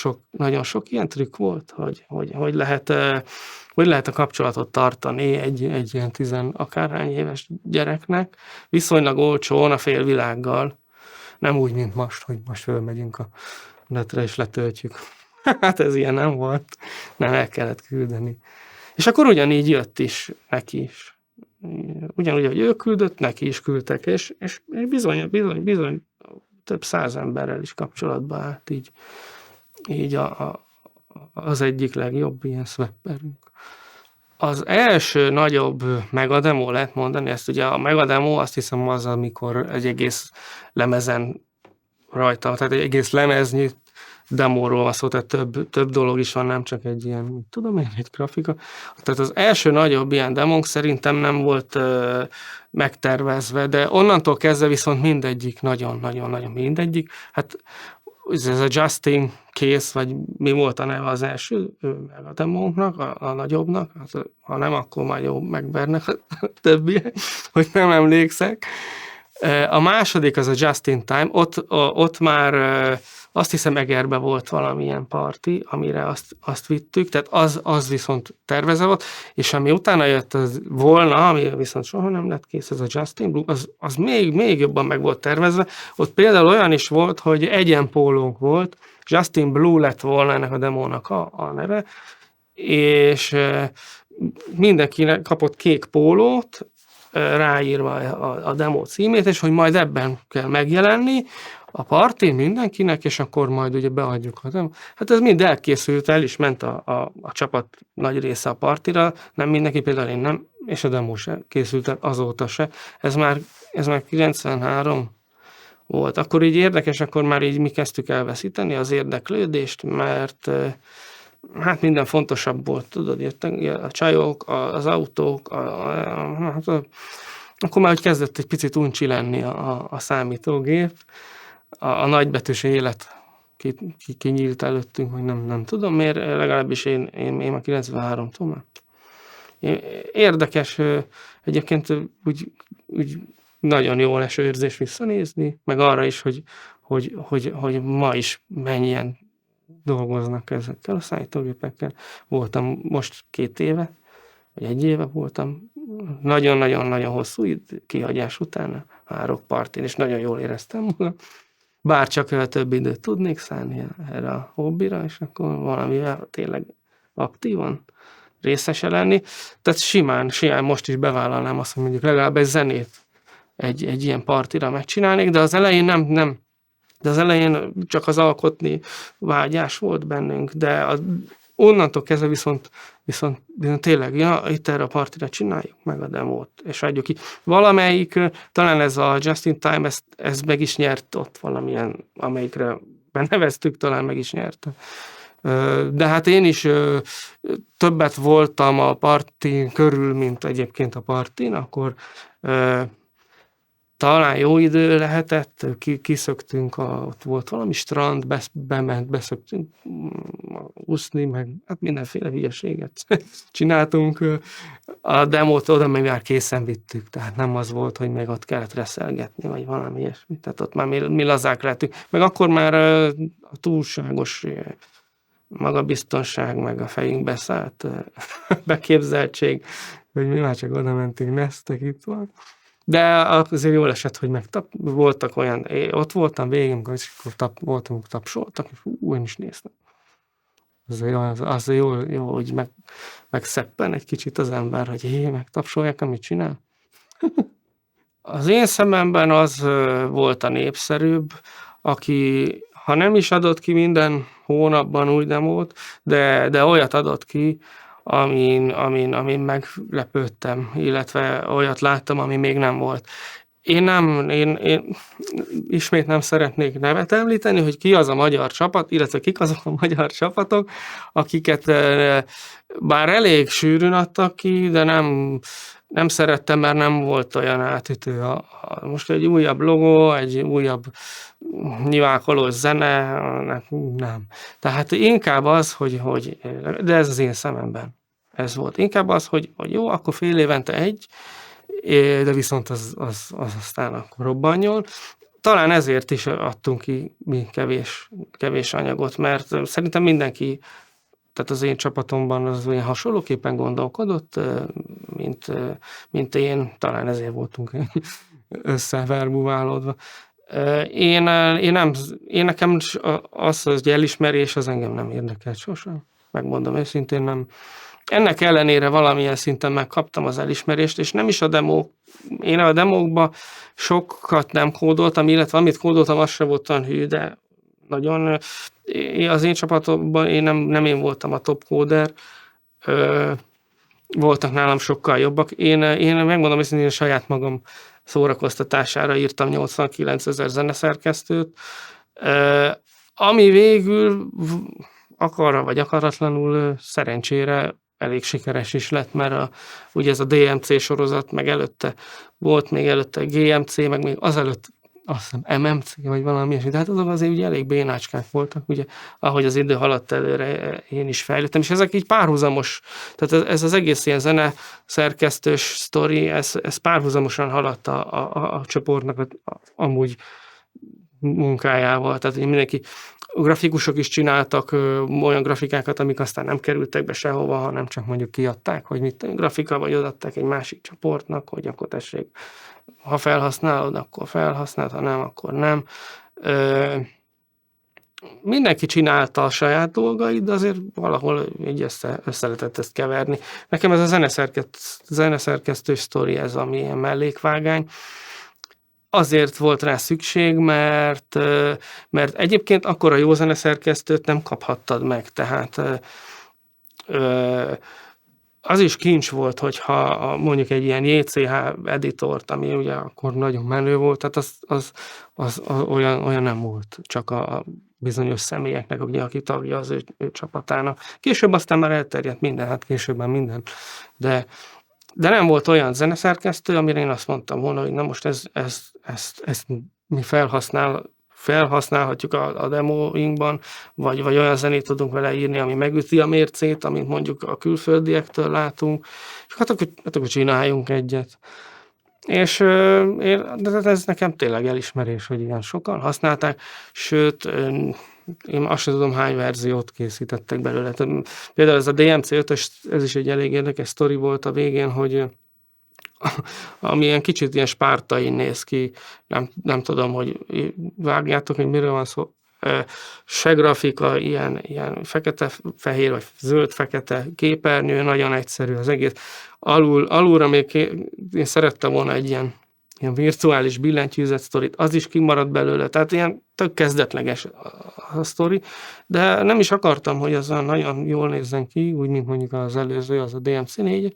sok ilyen trükk volt, hogy lehet a kapcsolatot tartani egy ilyen 10 akárhány éves gyereknek, viszonylag olcsón a félvilággal, nem úgy, mint most, hogy most fölmegyünk a netre és letöltjük. Hát ez ilyen nem volt, nem el kellett küldeni. És akkor ugyanígy jött is neki is. Ugyanúgy, hogy ő küldött, neki is küldtek, és bizony több 100 emberrel is kapcsolatba állt, így az egyik legjobb ilyen swapperünk. Az első nagyobb megademo, lehet mondani, ezt ugye a megademo, azt hiszem az, amikor egy egész lemezen rajta, tehát egy egész lemeznyi demóról van szó, tehát több dolog is van, nem csak egy ilyen, tudom én, egy grafika. Tehát az első nagyobb ilyen demónk szerintem nem volt megtervezve, de onnantól kezdve viszont mindegyik, nagyon-nagyon mindegyik. Hát ez a Justin Case, vagy mi volt a neve az első meg a demónknak, a nagyobbnak, ha nem, akkor már jó megvernek a többiek, hogy nem emlékszek. A második az a Just in Time, ott már azt hiszem Egerbe volt valamilyen parti, amire azt vittük, tehát az viszont tervezve volt, és ami utána jött az volna, ami viszont soha nem lett kész, ez a Justin Blue, az még jobban meg volt tervezve. Ott például olyan is volt, hogy egyenpólónk volt, Justin Blue lett volna ennek a demónak a neve, és mindenki kapott kék pólót, ráírva a demo címét, és hogy majd ebben kell megjelenni a partin mindenkinek, és akkor majd ugye beadjuk a demo. Hát ez mind elkészült, el is ment a csapat nagy része a partira, nem mindenki, például én nem, és a demo se készült el azóta se. Ez már 93 volt. Akkor így érdekes, akkor már így mi kezdtük elveszíteni az érdeklődést, mert hát minden fontosabb volt, tudod, a csajok, az autók, akkor már kezdett egy picit uncsi lenni a számítógép, a nagybetűs élet kinyílt előttünk, hogy nem tudom miért, legalábbis én a 93-tól már. Érdekes, egyébként úgy nagyon jó eső érzés visszanézni, meg arra is, hogy ma is mennyien dolgoznak ezekkel a számítógépekkel. Voltam most 2 éve, vagy 1 éve voltam, nagyon-nagyon-nagyon hosszú kihagyás után a Rock Partin, és nagyon jól éreztem magam. Bár csak több időt tudnék szállni erre a hobbira, és akkor valamivel tényleg aktívan részese lenni. Tehát simán most is bevállalnám azt, hogy mondjuk legalább egy zenét egy ilyen partira megcsinálnék, de az elején nem. De az elején csak az alkotni vágyás volt bennünk, de onnantól kezdve viszont tényleg, itt erre a partira csináljuk meg a demót, és adjuk ki. Valamelyik, talán ez a Just in Time, ez meg is nyert ott valamilyen, amelyikre beneveztük, talán meg is nyerte. De hát én is többet voltam a partin körül, mint egyébként a partin, akkor talán jó idő lehetett, kiszöktünk, ott volt valami strand, beszöktünk úszni, meg hát mindenféle hülyeséget csináltunk. A demót oda meg már készen vittük, tehát nem az volt, hogy még ott kellett reszelgetni, vagy valami ilyesmi. Tehát ott már mi lazák lehetünk. Meg akkor már a túlságos magabiztonság, meg a fejünkbe szállt beképzeltség, hogy mi már csak oda mentünk, neztek, itt van. De azért jól esett, hogy voltak olyan, ott voltam végig, amikor voltunk, tapsoltak, és én is néztem. Az jó, hogy megszeppen egy kicsit az ember, hogy megtapsolják, amit csinál. Az én szememben az volt a népszerűbb, aki, ha nem is adott ki minden hónapban új demót, de olyat adott ki, amin meglepődtem, illetve olyat láttam, ami még nem volt. Én ismét nem szeretnék nevet említeni, hogy ki az a magyar csapat, illetve kik azok a magyar csapatok, akiket bár elég sűrűn adtak ki, de nem szerettem, mert nem volt olyan átütő. Most egy újabb logó, egy újabb nyilákolós zene, nem. Tehát inkább az, hogy de ez az én szememben. Ez volt. Inkább az, hogy jó, akkor fél évente egy, de viszont az aztán akkor robbanjon. Talán ezért is adtunk ki mi kevés anyagot, mert szerintem mindenki, tehát az én csapatomban az olyan hasonlóképpen gondolkodott, mint én, talán ezért voltunk összeverbuválódva. Én nekem az, hogy elismerés, az engem nem érdekelt sosem. Megmondom őszintén, nem. Ennek ellenére valamilyen szinten megkaptam az elismerést, és nem is a demók. Én a demókba sokat nem kódoltam, illetve amit kódoltam, az sem volt olyan hű, de nagyon az én csapatomban nem én voltam a top kóder, voltak nálam sokkal jobbak. Én megmondom őszintén, saját magam szórakoztatására írtam 89 000 zeneszerkesztőt, ami végül akarra vagy akaratlanul szerencsére elég sikeres is lett, mert ugye ez a DMC sorozat, meg előtte volt még előtte GMC, meg még azelőtt azt hiszem MMC, vagy valami ilyesmi. Tehát azok azért ugye elég bénácskák voltak, ugye, ahogy az idő haladt előre, én is fejlődtem, és ezek így párhuzamos, tehát ez az egész ilyen zene szerkesztős sztori, ez párhuzamosan haladt a csoportnak amúgy munkájával, tehát hogy mindenki, grafikusok is csináltak olyan grafikákat, amik aztán nem kerültek be sehova, hanem csak mondjuk kiadták, hogy mit grafika, vagy odaadták egy másik csoportnak, hogy akkor tessék, ha felhasználod, akkor felhasználod, ha nem, akkor nem. Mindenki csinálta a saját dolgait, de azért valahol így össze lehetett ezt keverni. Nekem ez a zeneszerkesztő sztori, ez ami ilyen mellékvágány. Azért volt rá szükség, mert egyébként akkor a jó zeneszerkesztőt nem kaphattad meg, tehát az is kincs volt, hogyha mondjuk egy ilyen JCH editort, ami ugye akkor nagyon menő volt, tehát az olyan nem volt, csak a bizonyos személyeknek, ugye, aki tagja az ő csapatának. Később aztán már elterjedt minden, hát későbben minden, de nem volt olyan zeneszerkesztő, amire én azt mondtam volna, hogy na most ezt mi felhasználhatjuk a demóinkban, vagy olyan zenét tudunk vele írni, ami megüti a mércét, amit mondjuk a külföldiektől látunk, és hát akkor csináljunk egyet. És de ez nekem tényleg elismerés, hogy ilyen sokan használták, sőt, én azt sem tudom, hány verziót készítettek belőle. Például ez a DMC 5-ös, ez is egy elég érdekes sztori volt a végén, hogy ami ilyen kicsit ilyen spártai néz ki, nem tudom, hogy vágjátok, hogy miről van szó. Se grafika, ilyen fekete-fehér, vagy zöld-fekete képernyő, nagyon egyszerű az egész. Alulra még én szerettem volna egy ilyen virtuális billentyűzet sztorit, az is kimaradt belőle, tehát ilyen tök kezdetleges a sztori, de nem is akartam, hogy az nagyon jól nézzen ki, úgy, mint mondjuk az előző, az a DMC4,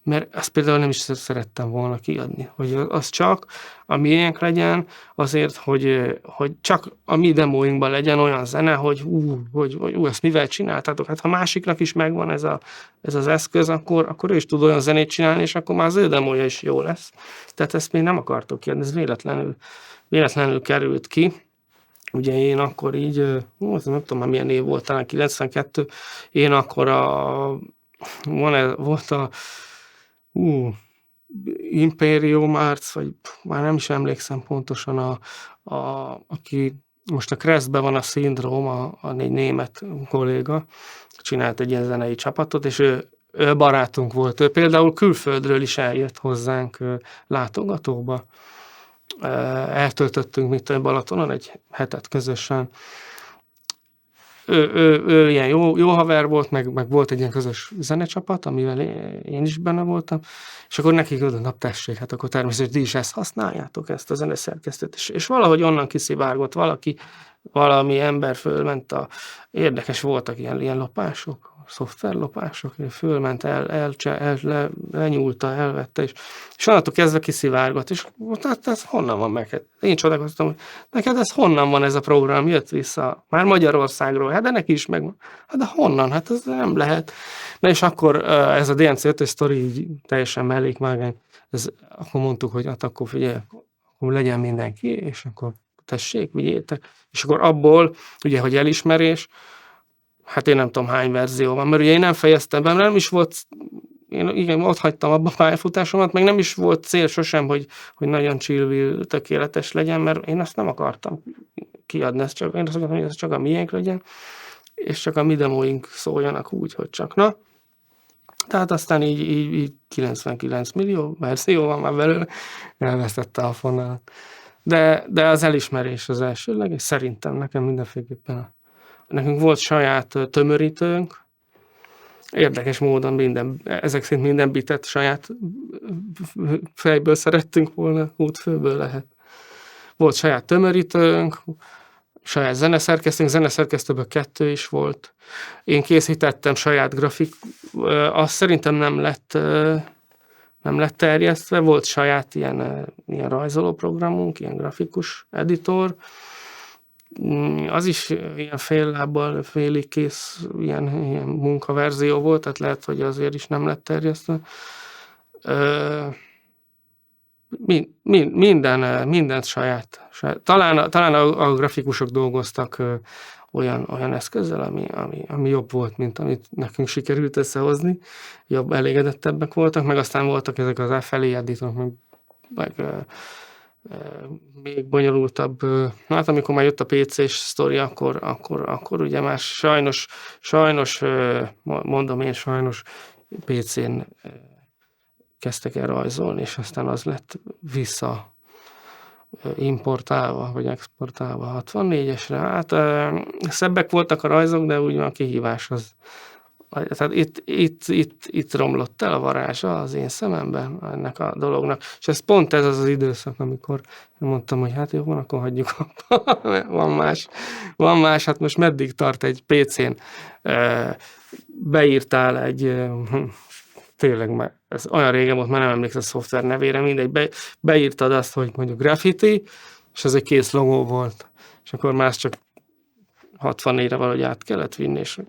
mert ezt például nem is szerettem volna kiadni, hogy az csak a miénk legyen, azért, hogy csak a mi demóinkban legyen olyan zene, hogy ezt mivel csináltátok? Hát ha másiknak is megvan ez az eszköz, akkor ő is tud olyan zenét csinálni, és akkor már az ő demója is jó lesz. Tehát ezt még nem akartok kiadni, ez véletlenül került ki. Ugye én akkor így, nem tudom már milyen év volt, talán 92, én akkor volt a Imperium Arts, vagy már nem is emlékszem pontosan, aki most a Crestben van, a Szindróm, egy német kolléga, csinált egy ilyen zenei csapatot, és ő barátunk volt. Ő például külföldről is eljött hozzánk látogatóba. Eltöltöttünk Balatonon egy hetet közösen. Ő ilyen jó haver volt, meg volt egy ilyen közös zenecsapat, amivel én is benne voltam, és akkor nekik oda, tessék, hát akkor természetesen ti is ezt használjátok, ezt a zeneszerkesztőt, és valahogy onnan kiszivárgott valami ember fölment, érdekes voltak ilyen lopások, szoftverlopások, fölment, lenyúlta, elvette, és onnantól kezdve kiszivárgott, és hát ez honnan van meg? Én csodálkoztam, hogy neked ez honnan van ez a program, jött vissza, már Magyarországról, hát de neki is megvan. Hát de honnan? Hát ez nem lehet. Na és akkor ez a DMC 5-ös sztori így teljesen mellékvágány, akkor mondtuk, hogy hát akkor figyelj, akkor legyen mindenki, és akkor tessék, vigyétek. És akkor abból, ugye, hogy elismerés, hát én nem tudom hány verzió van, mert ugye én nem fejeztem be, nem is volt, én ott hagytam abba a pályafutásomat, meg nem is volt cél sosem, hogy nagyon chill, tökéletes legyen, mert én azt nem akartam kiadni, én azt akartam, hogy ez csak a miénk legyen, és csak a mi demóink szóljanak úgy, hogy csak na. Tehát aztán így 99 millió verzió van már belőle, elvesztette a fonalat. De az elismerés az elsőleges, szerintem nekem mindenféleképpen. Nekünk volt saját tömörítőnk, érdekes módon ezek szerint minden bitet saját fejből szerettünk volna, útfőből lehet. Volt saját tömörítőnk, saját zeneszerkesztőből 2 is volt. Én készítettem saját azt szerintem nem lett terjesztve, volt saját ilyen rajzoló programunk, ilyen grafikus editor, az is ilyen fél lábbal, félig kész ilyen munkaverzió volt, tehát lehet, hogy azért is nem lett terjesztve. mindent saját. Talán a grafikusok dolgoztak olyan eszközzel, ami jobb volt, mint amit nekünk sikerült összehozni. Jobb, elégedettebbek voltak, meg aztán voltak ezek az FLE editorok, meg még bonyolultabb. Hát amikor már jött a PC-s sztori, akkor ugye már sajnos, mondom én sajnos, PC-n kezdtek el rajzolni, és aztán az lett vissza importálva, vagy exportálva 64-esre. Hát szebbek voltak a rajzok, de úgy a kihívás az. Tehát itt romlott el a varázsa az én szememben ennek a dolognak. És ez pont ez az időszak, amikor mondtam, hogy hát jó, van, akkor hagyjuk abba. Van más, hát most meddig tart egy PC-n. Beírtál egy tényleg már, ez olyan régen volt, már nem emlékszem a szoftver nevére, mindegy, beírtad azt, hogy mondjuk graffiti, és ez egy kész logó volt. És akkor már csak 64-re valahogy át kellett vinni, és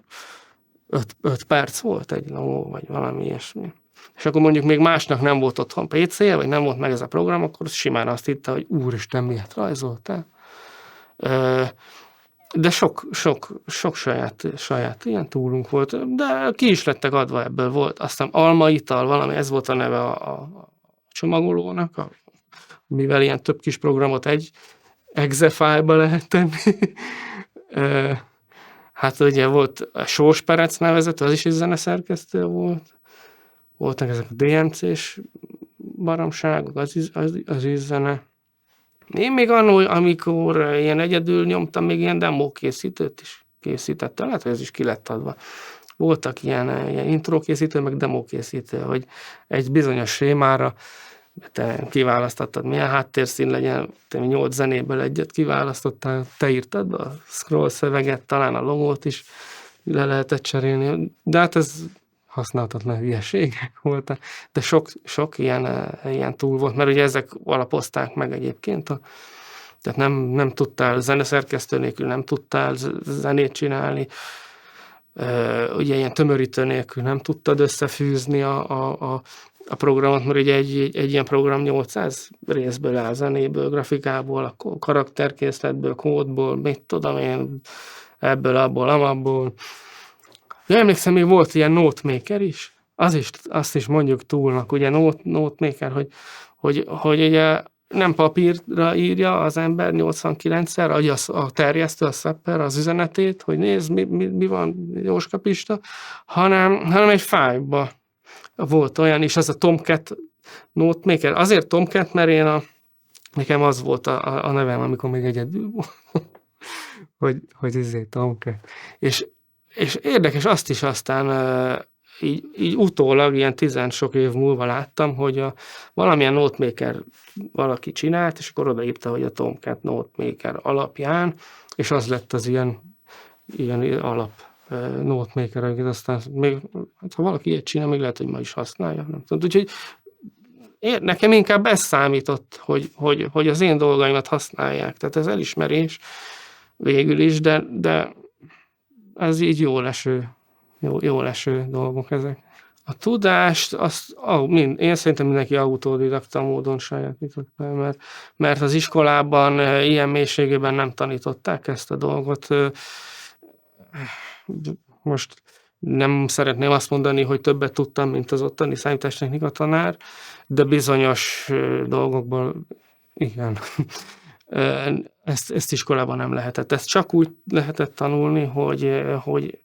5 perc volt egy logó, vagy valami ilyesmi. És akkor mondjuk még másnak nem volt otthon PC-je, vagy nem volt meg ez a program, akkor simán azt hitte, hogy úristen, miért rajzoltál? De sok saját ilyen túlunk volt, de ki is lettek adva ebből volt. Aztán almaital valami, ez volt a neve a csomagolónak, mivel ilyen több kis programot egy exe fájlba lehet tenni. Hát ugye volt a Sós Perec nevezető, az is egy zeneszerkesztő volt. Voltak ezek a DMC-s baromságok, az is zene. Én még annól, amikor ilyen egyedül nyomtam, még ilyen demókészítőt is készítettem, lehet, hogy ez is ki lett adva. Voltak ilyen intrókészítő, meg demókészítő, hogy egy bizonyos sémára te kiválasztottad, milyen háttérszín legyen, te 8 zenéből egyet kiválasztottál, te írtad be a scroll szöveget, talán a logót is le lehetett cserélni, de hát ez használhatatlan hülyeségek voltak, de sok ilyen túl volt, mert ugye ezek alapozták meg egyébként, tehát nem tudtál zeneszerkesztő nélkül, nem tudtál zenét csinálni, ugye ilyen tömörítő nélkül nem tudtad összefűzni a programot, mert ugye egy ilyen program 800 részből áll, zenéből, grafikából, a karakterkészletből, kódból, mit tudom én, ebből, abból, amabból. Ja, emlékszem, még volt ilyen NoteMaker is, azt is mondjuk túlnak, ugye NoteMaker, hogy ugye nem papírra írja az ember 89-szer, adja a terjesztő, a szepper az üzenetét, hogy nézd, mi van, Jóska Pista, hanem egy fájlba volt olyan, és az a Tomcat NoteMaker. Azért Tomcat, mert nekem az volt a nevem, amikor még egyedül volt, hogy Tomcat. És érdekes, azt is aztán így utólag, ilyen 10 sok év múlva láttam, hogy valamilyen NoteMaker valaki csinált, és akkor odaírta, hogy a Tomcat NoteMaker alapján, és az lett az ilyen alap NoteMaker, amit aztán még, hát ha valaki ilyet csinál, még lehet, hogy ma is használja. Nem tudom. Úgyhogy nekem inkább ez számított, hogy az én dolgaimat használják. Tehát ez elismerés végül is, de ez így jól eső dolgok ezek. A tudást, én szerintem mindenki autodidakta módon sajátított be, mert az iskolában ilyen mélységében nem tanították ezt a dolgot. Most nem szeretném azt mondani, hogy többet tudtam, mint az ottani számítástechnika tanár, de bizonyos dolgokból igen. Ezt iskolában nem lehetett. Ezt csak úgy lehetett tanulni, hogy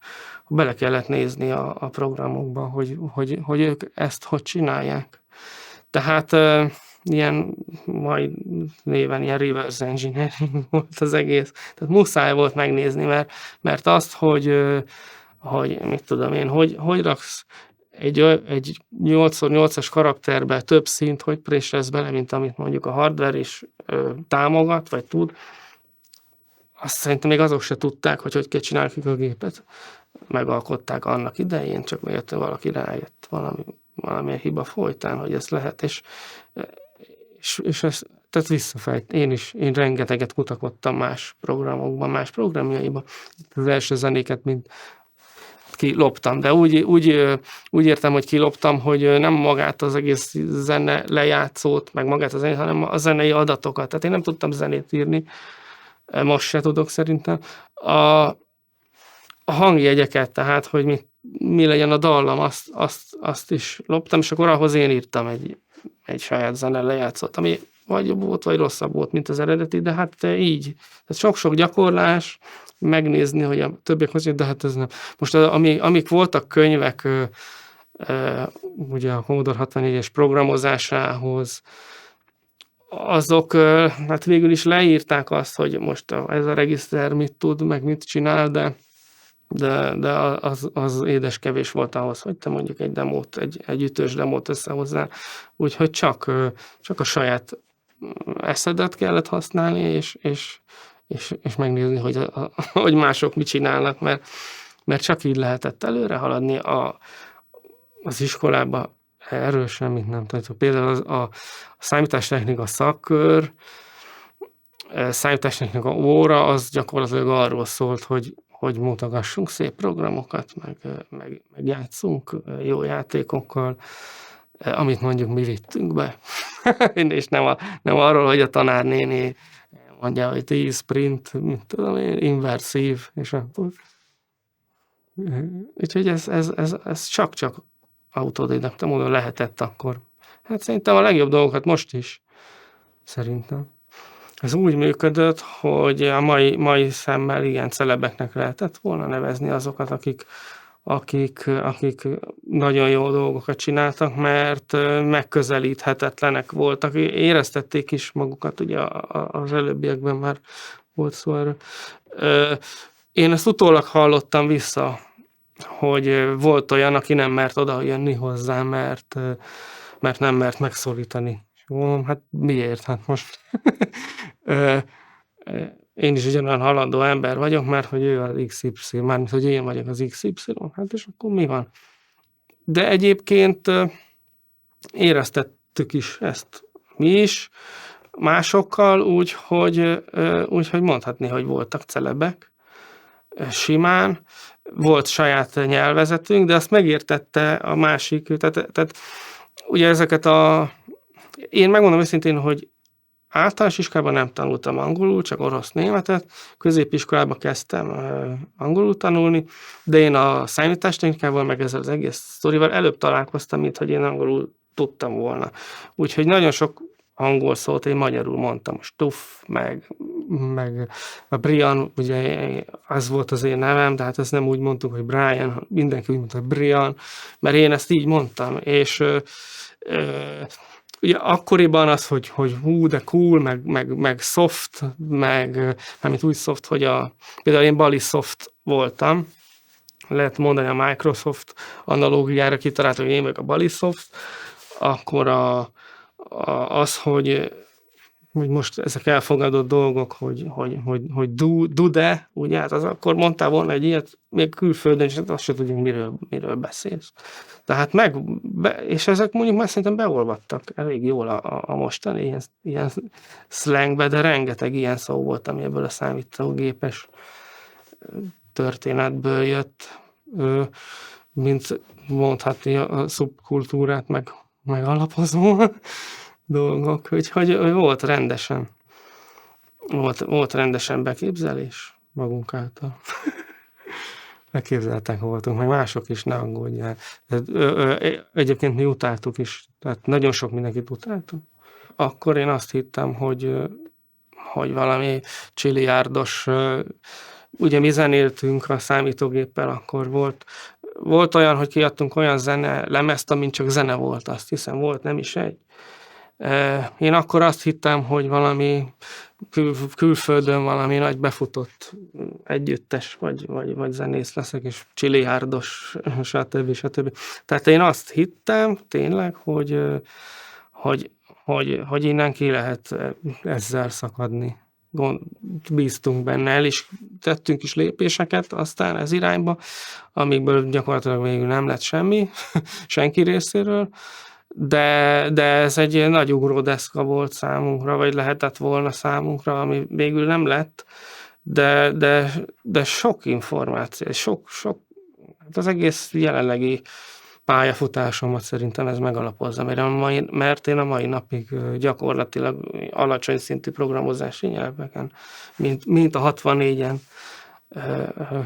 bele kellett nézni a programokba, hogy ők ezt hogy csinálják. Tehát ilyen mai néven ilyen reverse engineering volt az egész. Tehát muszáj volt megnézni, mert azt, hogy mit tudom én, hogy raksz egy 8x8-as karakterbe több szint, hogy préselsz bele, mint amit mondjuk a hardware is támogat, vagy tud. Azt szerintem még azok se tudták, hogy kell csinálni a gépet. Megalkották annak idején, csak mert valaki rájött valamilyen hiba folytán, hogy ez lehet, és ezt, tehát visszafejt. Én rengeteget kutakodtam más programokban, más programjaiban. Az első zenéket, mint kiloptam, de úgy értem, hogy kiloptam, hogy nem magát az egész zene lejátszót, meg magát a zenét, hanem a zenei adatokat. Tehát én nem tudtam zenét írni, most se tudok szerintem. A hangjegyeket, tehát, hogy mi legyen a dallam, azt is loptam, és akkor ahhoz én írtam egy saját zene lejátszót, ami vagy jobb volt, vagy rosszabb volt, mint az eredeti, de hát így. Tehát sok-sok gyakorlás, megnézni, hogy a többiek hozzá, de hát ez nem. Most amik voltak könyvek, ugye a Commodore 64-es programozásához, azok hát végül is leírták azt, hogy most ez a regiszter mit tud, meg mit csinál, de az édes kevés volt ahhoz, hogy te mondjuk egy demót, egy ütős demót összehozzál. Úgyhogy csak a saját eszedet kellett használni, és megnézni, hogy mások mit csinálnak, mert csak így lehetett előre haladni. Az iskolába erről semmit nem tudjuk. Például a számítástechnika szakkör, számítástechnika óra, az gyakorlatilag arról szólt, hogy mutogassunk szép programokat, meg játszunk jó játékokkal, amit mondjuk mi vittünk be. És nem arról, hogy a tanárnéni mondja, hogy 10 sprint, mit tudom én, inverszív, és akkor... Úgyhogy ez csak autodidakta módon lehetett akkor. Hát szerintem a legjobb dolgokat most is. Szerintem. Ez úgy működött, hogy a mai szemmel igen celebeknek lehetett volna nevezni azokat, akik nagyon jó dolgokat csináltak, mert megközelíthetetlenek voltak. Éreztették is magukat, ugye az előbbiekben már volt szó erről. Én ezt utólag hallottam vissza, hogy volt olyan, aki nem mert oda jönni hozzá, mert nem mert megszólítani. Mondom, hát miért? Hát most én is ugyanolyan halandó ember vagyok, mert hogy ő az XY, mármint hogy én vagyok az XY, hát és akkor mi van? De egyébként éreztettük is ezt mi is, másokkal úgyhogy mondhatni, hogy voltak celebek, simán, volt saját nyelvezetünk, de azt megértette a másik, tehát ugye ezeket én megmondom őszintén, hogy általános iskolában nem tanultam angolul, csak orosz-németet, középiskolában kezdtem angolul tanulni, de én a számítástechnikával, meg ezzel az egész sztorival előbb találkoztam, mint hogy én angolul tudtam volna. Úgyhogy nagyon sok angol szót én magyarul mondtam, Stuff, meg a Brian, ugye az volt az én nevem, de hát ezt nem úgy mondtuk, hogy Brian, mindenki úgy mondta, hogy Brian, mert én ezt így mondtam, és ugye akkoriban az, hogy hú, de cool, meg soft, mármint úgy soft, hogy például én Balisoft voltam, lehet mondani a Microsoft analógiára kitalált, hogy én meg a Balisoft, akkor az, hogy most ezek elfogadott dolgok, hogy do-de, ugye, hát az akkor mondtál volna egy ilyet, még külföldön, és azt se tudjuk, miről beszélsz. Tehát és ezek mondjuk már szerintem beolvadtak elég jól a mostani ilyen slangbe, de rengeteg ilyen szó volt, ami ebből a számítógépes történetből jött, mint mondhatni a szubkultúrát, meg alapozó dolgok, úgyhogy volt rendesen beképzelés magunk által. Beképzeltek voltunk, meg mások is, ne aggódjál. Egyébként mi utáltuk is, tehát nagyon sok mindenkit utáltunk. Akkor én azt hittem, hogy valami csiliárdos, ugye mi zenéltünk a számítógéppel, akkor volt olyan, hogy kiadtunk olyan lemezt, amin csak zene volt, azt hiszem volt, nem is egy. Én akkor azt hittem, hogy valami külföldön valami nagy befutott együttes, vagy zenész leszek, és csiliárdos, stb. Tehát én azt hittem tényleg, hogy innen ki lehet ezzel szakadni. Bíztunk benne, el is tettünk is lépéseket aztán ez irányba, amikből gyakorlatilag végül nem lett semmi, senki részéről, de ez egy nagy ugródeszka volt számunkra, vagy lehetett volna számunkra, ami végül nem lett, de sok információ, sok Hát az egész jelenlegi pályafutásomat szerintem ez megalapozza, mert én a mai napig gyakorlatilag alacsony szintű programozási nyelveken, mint a 64-en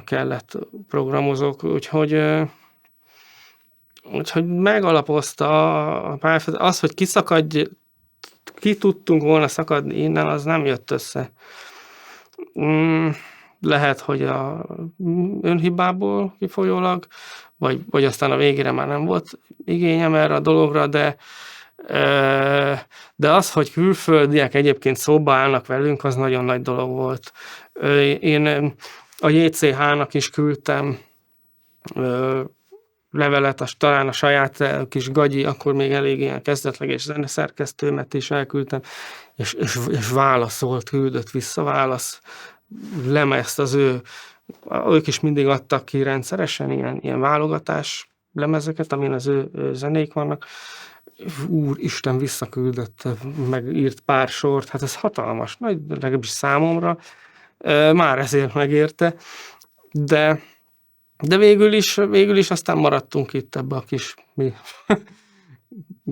kellett programozók, úgyhogy megalapozta a pályafutás. Az, hogy ki tudtunk volna szakadni innen, az nem jött össze. Lehet, hogy a önhibából kifolyólag, vagy aztán a végére már nem volt igényem erre a dologra, de az, hogy külföldiek egyébként szóba állnak velünk, az nagyon nagy dolog volt. Én a JCH-nak is küldtem levelet, talán a saját kis gagyi, akkor még elég ilyen kezdetleges zeneszerkesztőmet is elküldtem, és válaszolt, küldött vissza válasz, lemezt ők is mindig adtak ki rendszeresen ilyen válogatás lemezeket, amin az ő zenék vannak. Úristen, visszaküldött, megírt pár sort, hát ez hatalmas, nagy, legalábbis számomra, már ezért megérte, de végül is aztán maradtunk itt ebbe a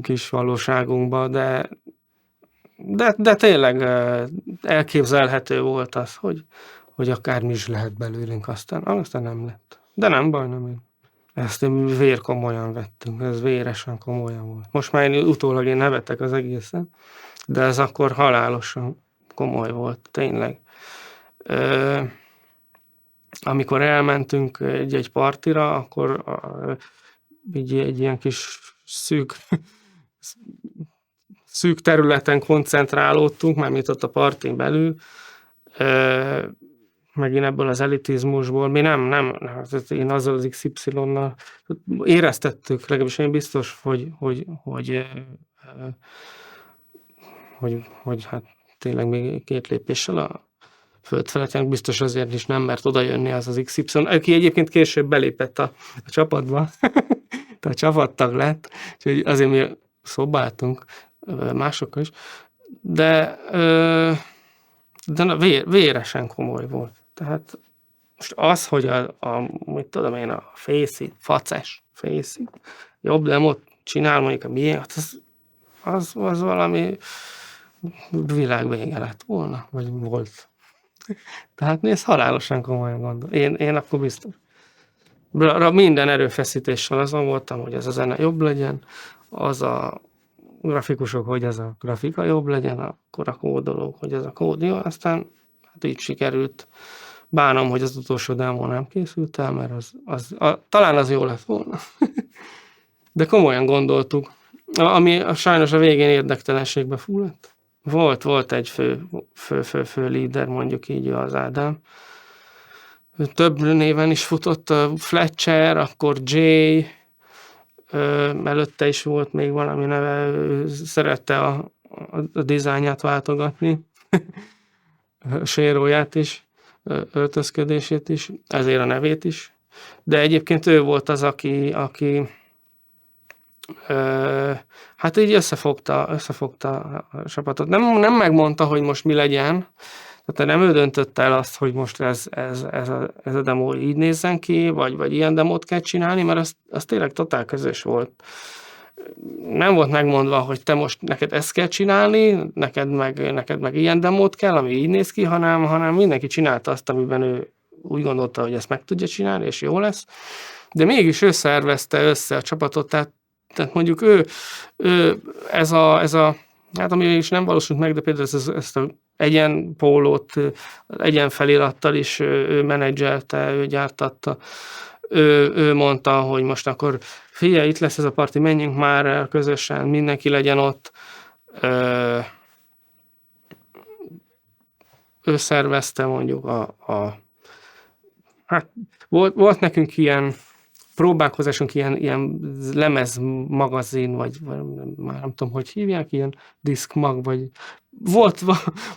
kis valóságunkba, de tényleg elképzelhető volt az, hogy akármi is lehet belőlünk, aztán nem lett. De nem baj, nem én. Ezt vérkomolyan vettünk, ez véresen komolyan volt. Most már utólag én nevetek az egészen, de ez akkor halálosan komoly volt, tényleg. Amikor elmentünk egy partira, akkor egy ilyen kis szűk területen koncentrálódtunk, mármint ott a partin belül, megint ebből az elitizmusból. Mi nem, én azzal az XY-nal éreztettük, legalábbis én biztos, hogy hát tényleg még 2 lépéssel a föld felett, biztos azért is nem mert oda jönni az XY, aki egyébként később belépett a csapatba, tehát csapattag lett, úgyhogy azért mi szóba álltunk másokkal is, de véresen komoly volt. Tehát most az, hogy mit tudom én, a faces jobb demót csinál, mondjuk a miénk, az valami világ vége lett volna, vagy volt. Tehát nézd, halálosan komolyan gondol. Én akkor biztos. Minden erőfeszítéssel azon voltam, hogy ez a zene jobb legyen, az a grafikusok, hogy ez a grafika jobb legyen, akkor a kódolók, hogy ez a kód jó, aztán hát így sikerült. Bánom, hogy az utolsó demo nem készült el, mert talán az jó lett volna. De komolyan gondoltuk. Ami sajnos a végén érdektelenségbe fulladt. Volt egy fő líder, mondjuk így az Ádám. Több néven is futott, Fletcher, akkor Jay, előtte is volt még valami neve, ő szerette a dizájnját váltogatni, a séróját is, öltözködését is, ezért a nevét is. De egyébként ő volt az, aki hát így összefogta a csapatot. Nem megmondta, hogy most mi legyen, tehát nem ő döntött el azt, hogy most ez a demo így nézzen ki, vagy ilyen demót kell csinálni, mert az tényleg totál közös volt. Nem volt megmondva, hogy te most neked ezt kell csinálni, neked meg ilyen demót kell, ami így néz ki, hanem mindenki csinálta azt, amiben ő úgy gondolta, hogy ezt meg tudja csinálni, és jó lesz. De mégis ő szervezte össze a csapatot, tehát mondjuk ő ez a hát ami is nem valósult meg, de például ezt a egyenpólót, egyenfelirattal is ő menedzselte, ő gyártatta. Ő mondta, hogy most akkor figyelj, itt lesz ez a parti, menjünk már el közösen, mindenki legyen ott. Ő szervezte mondjuk hát volt nekünk ilyen próbálkozásunk, ilyen lemezmagazin, vagy már nem tudom, hogy hívják, ilyen diszkmag, vagy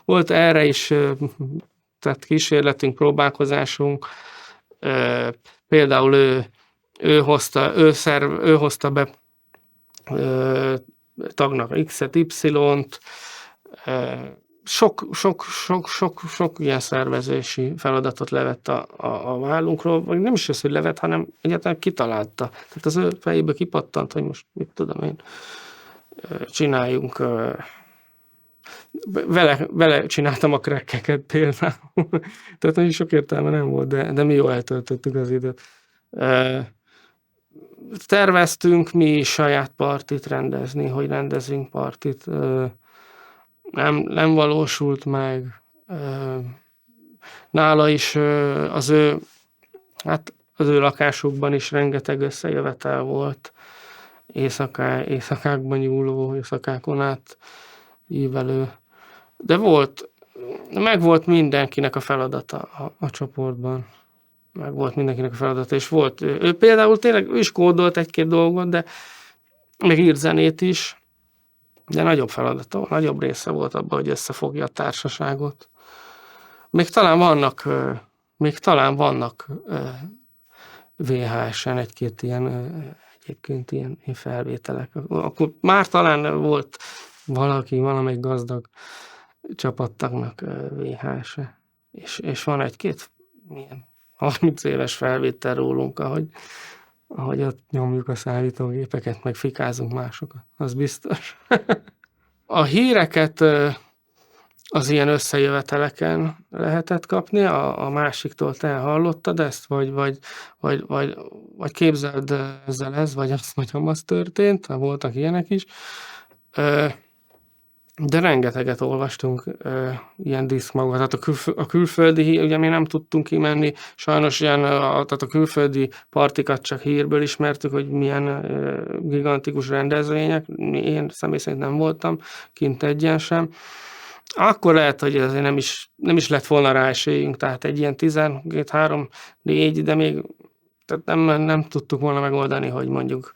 volt erre is, tehát kísérletünk, próbálkozásunk. Például ő hozta be tagnak X-et, Y-t, sok ilyen szervezési feladatot levett a vállunkról, vagy nem is az, hogy levett, hanem egyáltalán kitalálta. Tehát az ő fejéből kipattant, hogy most mit tudom én, csináljunk, vele csináltam a krekkeket például. Tehát nagyon sok értelme nem volt, de mi jól eltöltöttük az időt. Terveztünk mi saját partit rendezni, hogy rendezünk partit. Nem valósult meg. Nála is az ő lakásukban is rengeteg összejövetel volt. Éjszakákban nyúló, éjszakákon át ívelő. De megvolt mindenkinek a feladata a csoportban. Megvolt mindenkinek a feladata, és volt. Ő például tényleg ő is kódolt egy-két dolgot, de meg írt zenét is, de nagyobb része volt abban, hogy összefogja a társaságot. Még talán vannak VHS-en egyébként ilyen felvételek. Akkor már talán volt valamelyik gazdag csapattagnak VHS-e. És van egy-két ilyen 30 éves felvétel rólunk, ahogy ott nyomjuk a szállítógépeket, meg fikázunk másokat. Az biztos. A híreket az ilyen összejöveteleken lehetett kapni, a másiktól te hallottad ezt, vagy képzeld ezzel ez, vagy azt, vagy az történt, voltak ilyenek is. De rengeteget olvastunk ilyen diszkmagokat. Tehát a külföldi, ugye mi nem tudtunk kimenni, sajnos tehát a külföldi partikat csak hírből ismertük, hogy milyen gigantikus rendezvények. Én személy szerint nem voltam kint egyen sem. Akkor lehet, hogy azért nem is lett volna rá esélyünk, tehát egy ilyen 12-3-4, de még tehát nem tudtuk volna megoldani, hogy mondjuk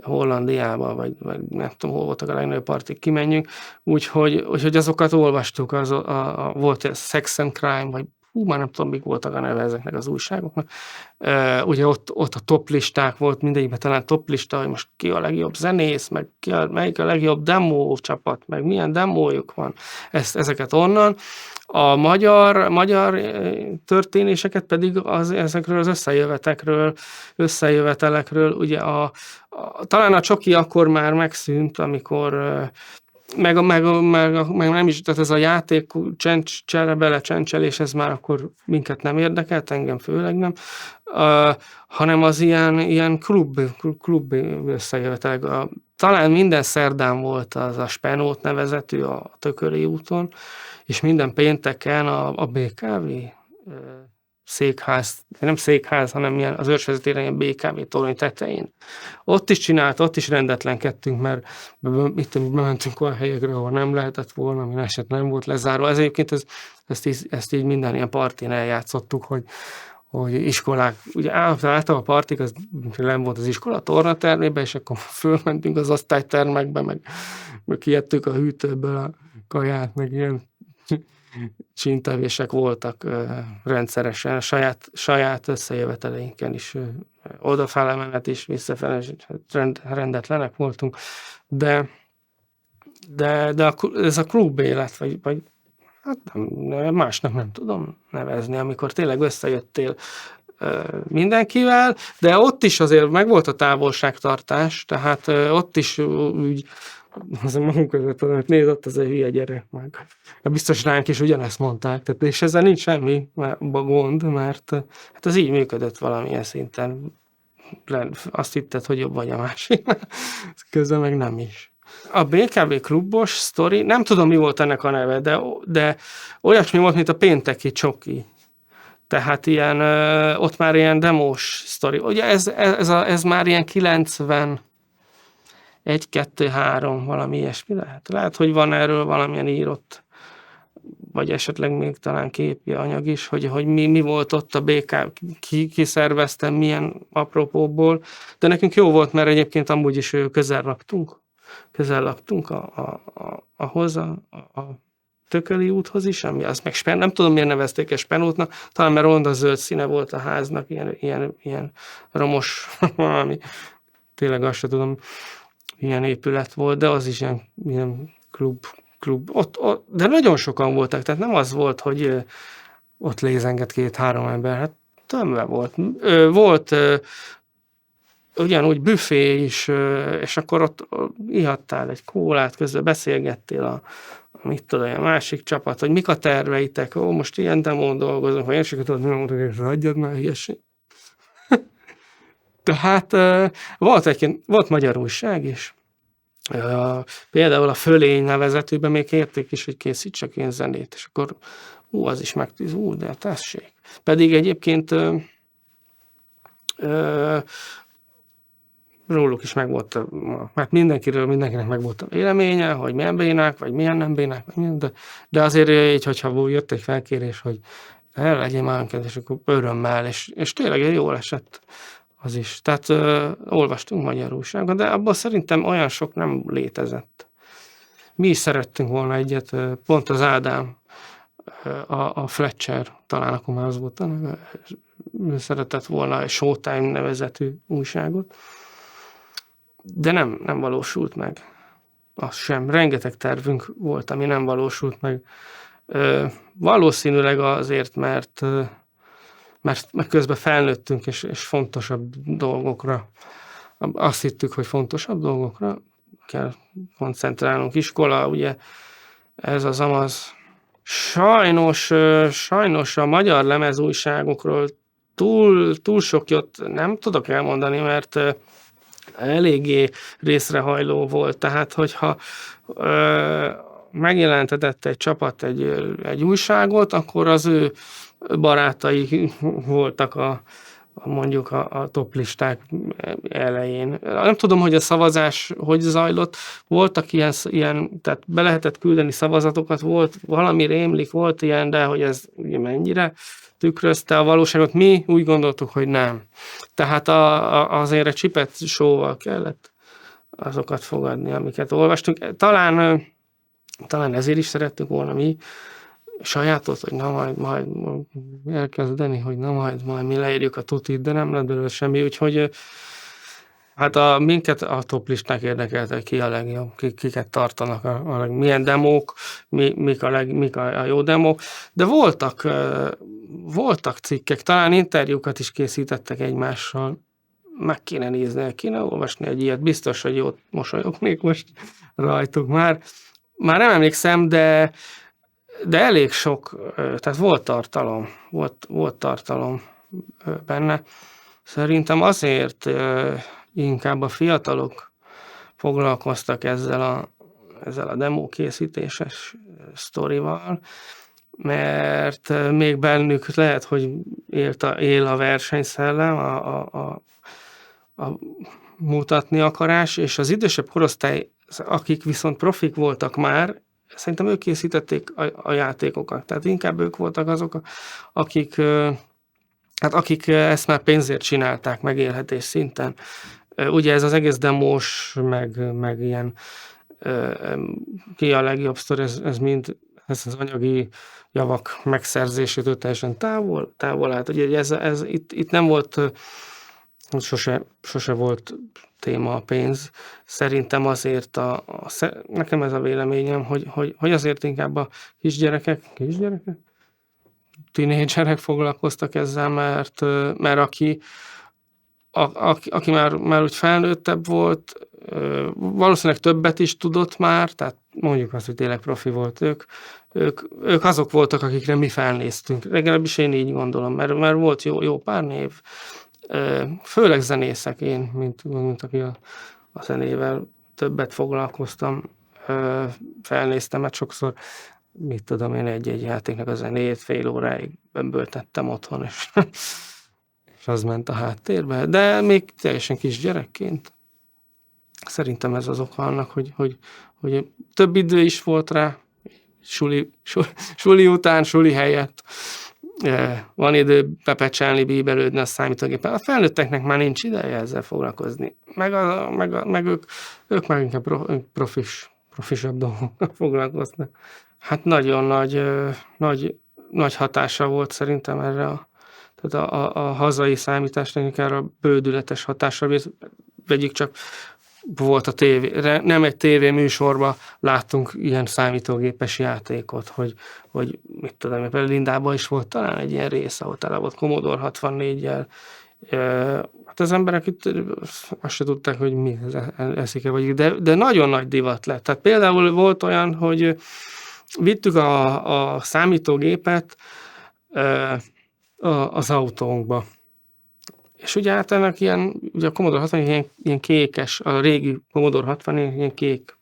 Hollandiába, vagy nem tudom, hol voltak a legnagyobb partik, kimenjünk. Úgyhogy azokat olvastuk, volt ez Sex and Crime, vagy már nem tudom, mik voltak a neve ezeknek az újságoknak. Ugye ott a toplisták volt, mindegyikben talán toplista, hogy most ki a legjobb zenész, meg melyik a legjobb demo csapat, meg milyen demójuk van. Ezeket onnan. A magyar történéseket pedig ezekről az összejövetelekről, ugye talán a csoki akkor már megszűnt, amikor meg nem is, tehát ez a játék belecsencselés, ez már akkor minket nem érdekelt, engem főleg nem, hanem az ilyen klub összejövetelek. Talán minden szerdán volt az a Spenót nevezetű a Tököli úton, és minden pénteken a BKV székház, nem székház, hanem ilyen, az Őrsvezet téren ilyen BKV torony tetején. Ott is rendetlenkedtünk, mert itt bementünk olyan helyekre, ahol nem lehetett volna, ami eset nem volt lezárva. Ez egyébként ezt így minden ilyen partin eljátszottuk, hogy iskolák, ugye általában a partik, az nem volt az iskola tornatermében, és akkor fölmentünk az osztálytermekbe, meg kijettük a hűtőből a kaját, meg ilyen csíntevések voltak rendszeresen, saját összejöveteleinken is, odafele menet is, visszafele, rendetlenek voltunk, de ez a klub élet, vagy hát másnak nem tudom nevezni, amikor tényleg összejöttél mindenkivel, de ott is azért megvolt a távolságtartás, tehát ott is úgy azért magunk között, hogy nézd, ott az egy hülye gyerek meg. Biztos ránk is ugyanezt mondták, tehát, és ezzel nincs semmi gond, mert hát ez így működött valamilyen szinten. Azt hitted, hogy jobb vagy a másik, közben meg nem is. A BKV klubos sztori, nem tudom, mi volt ennek a neve, de olyasmi volt, mint a pénteki csoki. Tehát ilyen, ott már ilyen demós sztori. Ugye ez már ilyen 90 1-2-3, valami ilyesmi lehet. Lehet, hogy van erről valamilyen írott, vagy esetleg még talán képi anyag is, hogy mi volt ott a BK, ki szerveztem, milyen apropóból. De nekünk jó volt, mert egyébként amúgy is közel laktunk ahhoz a Tököli úthoz is, ami az meg nem tudom, miért nevezték ezt Spenótnak, talán mert ronda zöld színe volt a háznak, ilyen romos valami, tényleg azt sem tudom, ilyen épület volt, de az is ilyen klub. De nagyon sokan voltak, tehát nem az volt, hogy ott lézengett 2-3 ember, hát tömve volt. Volt ugyanúgy büfé is, és akkor ott ihattál egy kólát, közben beszélgettél mit tudom, a másik csapat, hogy mik a terveitek, most ilyen demón dolgozunk, vagy én sem tudod, mi mondod, hogy hagyjad már hülyeség. Tehát volt magyar újság is. Például a Fölény nevezetűben még kérték is, hogy készítsek én zenét, és akkor az is megtűz, de tessék. Pedig egyébként róluk is megvolt, mert mindenkinek megvolt a véleménye, hogy milyen bénák, vagy milyen nem bénák, de azért így, hogyha jött egy felkérés, hogy legyél már önkedves, akkor örömmel, és tényleg jól esett az is. Tehát olvastunk magyar újságot, de abban szerintem olyan sok nem létezett. Mi is szerettünk volna egyet, pont az Ádám, a Fletcher, talán akkor már az volt a neve, szeretett volna egy Showtime nevezetű újságot, de nem valósult meg. Az sem. Rengeteg tervünk volt, ami nem valósult meg. Valószínűleg azért, mert közben felnőttünk, és fontosabb dolgokra, azt hittük, hogy fontosabb dolgokra kell koncentrálnunk. Iskola, ugye ez az amaz. Sajnos a magyar lemezújságokról túl sok jót nem tudok elmondani, mert eléggé részrehajló volt. Tehát, hogyha megjelentetett egy csapat egy újságot, akkor az ő barátai voltak mondjuk a top listák elején. Nem tudom, hogy a szavazás hogy zajlott. Voltak ilyen, tehát be lehetett küldeni szavazatokat, volt valami rémlik, volt ilyen, de hogy ez ugye mennyire tükrözte a valóságot. Mi úgy gondoltuk, hogy nem. Tehát azért egy csipet show-val kellett azokat fogadni, amiket olvastunk. Talán ezért is szerettük volna mi sajátot, hogy na majd elkezdeni, hogy na majd mi leírjuk a tutit, de nem lett belőle semmi, úgyhogy hát minket a toplisták érdekelte, hogy ki a legjobb, kiket tartanak, milyen demók, mik a jó demók, de voltak cikkek, talán interjúkat is készítettek egymással, meg kéne nézni, kéne olvasni egy ilyet, biztos, hogy jót mosolyognék most rajtuk már nem emlékszem, de elég sok, tehát volt tartalom benne. Szerintem azért inkább a fiatalok foglalkoztak ezzel a demókészítéses sztorival, mert még bennük lehet, hogy él a versenyszellem, a mutatni akarás, és az idősebb korosztály, akik viszont profik voltak már, szerintem ők készítették a játékokat. Tehát inkább ők voltak azok, akik ezt már pénzért csinálták, megélhetés szinten. Ugye ez az egész demós, meg ilyen ki a legjobb sztori, ez mind ez az anyagi javak megszerzésétől teljesen távol állt. Ugye itt nem volt, sose volt téma a pénz. Szerintem azért nekem ez a véleményem, hogy azért inkább a kisgyerekek, tínédzserek foglalkoztak ezzel, mert aki már úgy felnőttebb volt, valószínűleg többet is tudott már, tehát mondjuk azt, hogy tényleg profi volt ők azok voltak, akikre mi felnéztünk. Legalábbis én így gondolom, mert volt jó pár név, főleg zenészek, én, mint aki a zenével többet foglalkoztam, felnéztem, mert sokszor, mit tudom én, egy játéknak a zenét fél óráig bömböltettem otthon, és az ment a háttérbe, de még teljesen kisgyerekként. Szerintem ez az oka annak, hogy több idő is volt rá, suli után, suli helyett. Van idő bepecselni, bíbelődni a számítógépen. A felnőtteknek már nincs ideje ezzel foglalkozni. Meg ők már inkább profisabb dolgokkal foglalkoznak. Hát nagyon nagy hatása volt szerintem erre tehát a hazai számításnak erre a bődületes hatása. Vegyük csak volt a tévé, nem egy tévéműsorban láttunk ilyen számítógépes játékot, hogy mit tudom, például Lindában is volt talán egy ilyen rész, ahol tele volt Commodore 64-jel. Hát az emberek itt azt se tudták, hogy mi eszik-e, vagy, de nagyon nagy divat lett. Tehát például volt olyan, hogy vittük a számítógépet az autónkba. És ugye hát ennek ugye a Commodore 64 ilyen kékes, a régi Commodore 64 ilyen kék,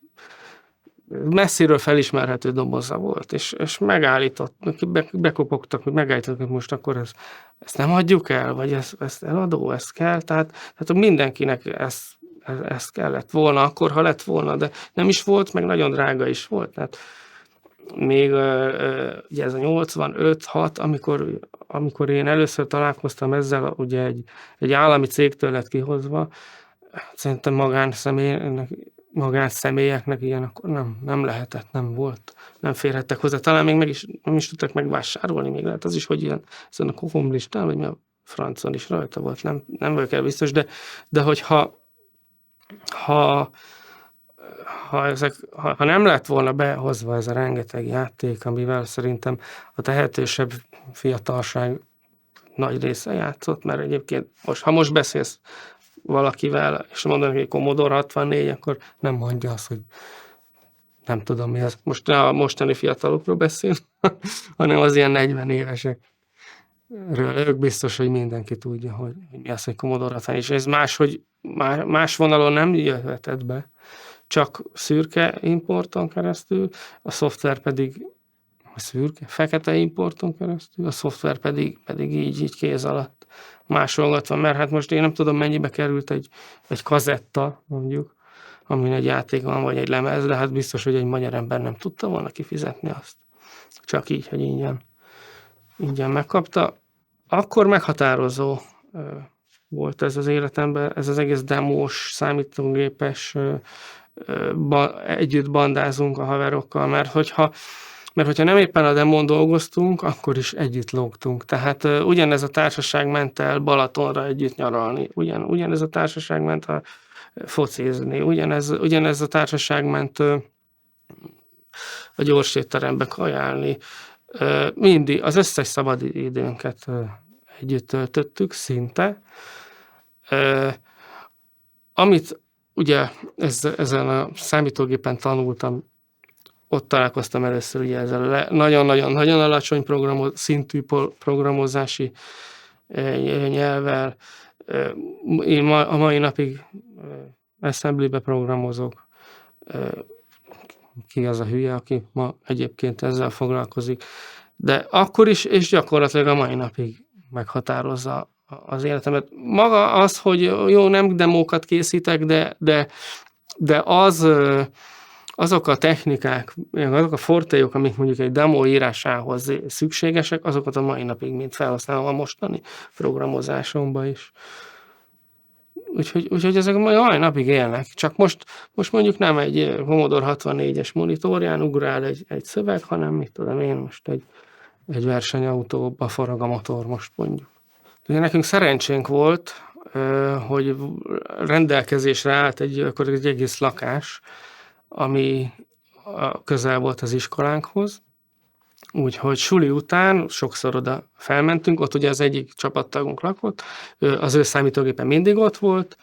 messziről felismerhető doboza volt, és bekopogtak, hogy megállítottak, hogy most akkor ezt nem adjuk el, vagy ezt eladó, ezt kell, tehát mindenkinek ezt kellett volna, akkor, ha lett volna, de nem is volt, meg nagyon drága is volt, tehát még ugye ez a 85-6, amikor én először találkoztam ezzel, ugye egy állami cégtől lett kihozva, szerintem magánszemélyeknek ilyen akkor nem lehetett, nem volt, nem férhettek hozzá. Talán még nem is tudtak megvásárolni, még lehet az is, hogy ilyen ezen a Cokom listán, vagy mi a francon is rajta volt, nem vagyok el biztos, de hogyha ha nem lett volna behozva ez a rengeteg játék, amivel szerintem a tehetősebb fiatalság nagy része játszott, mert egyébként ha most beszélsz valakivel, és mondanak, hogy Commodore 64, akkor nem mondja azt, hogy nem tudom mi az. Most ne a mostani fiatalokról beszél, hanem az ilyen 40 évesekről. Ők biztos, hogy mindenki tudja, hogy mi az, hogy Commodore 64, és ez más vonalon nem jöhetett be, csak szürke importon keresztül, a szoftver pedig fekete importon keresztül, a szoftver pedig így kéz alatt másolgatva, mert hát most én nem tudom, mennyibe került egy kazetta, mondjuk, amin egy játék van, vagy egy lemez, de hát biztos, hogy egy magyar ember nem tudta volna kifizetni azt. Csak így, hogy ingyen megkapta. Akkor meghatározó volt ez az életemben, ez az egész demós, számítógépes, együtt bandázunk a haverokkal, mert hogyha nem éppen a demón dolgoztunk, akkor is együtt lógtunk. Tehát ugyanez a társaság ment el Balatonra együtt nyaralni, ugyanez a társaság ment focizni, ugyanez a társaság ment a gyors étterembe kajálni. Mindig az összes szabad időnket együtt töltöttük, szinte. Amit ugye ezen a számítógépen tanultam, ott találkoztam először ugye ezzel a nagyon-nagyon alacsony szintű programozási nyelvvel. Én a mai napig assemblybe programozok. Ki az a hülye, aki ma egyébként ezzel foglalkozik. De akkor is, és gyakorlatilag a mai napig meghatározza az életemet. Maga az, hogy jó, nem demókat készítek, de azok a technikák, azok a fortélyok, amik mondjuk egy demo írásához szükségesek, azokat a mai napig mind felhasználom a mostani programozásomban is. Úgyhogy ezek a mai napig élnek. Csak most mondjuk nem egy Commodore 64-es monitorján ugrál egy szöveg, hanem mit tudom én, most egy versenyautóba forog a motor, most mondjuk. Ugye nekünk szerencsénk volt, hogy rendelkezésre állt akkor egy egész lakás, ami közel volt az iskolánkhoz. Úgyhogy suli után sokszor oda felmentünk, ott ugye az egyik csapattagunk lakott, az ő számítógépe mindig ott volt,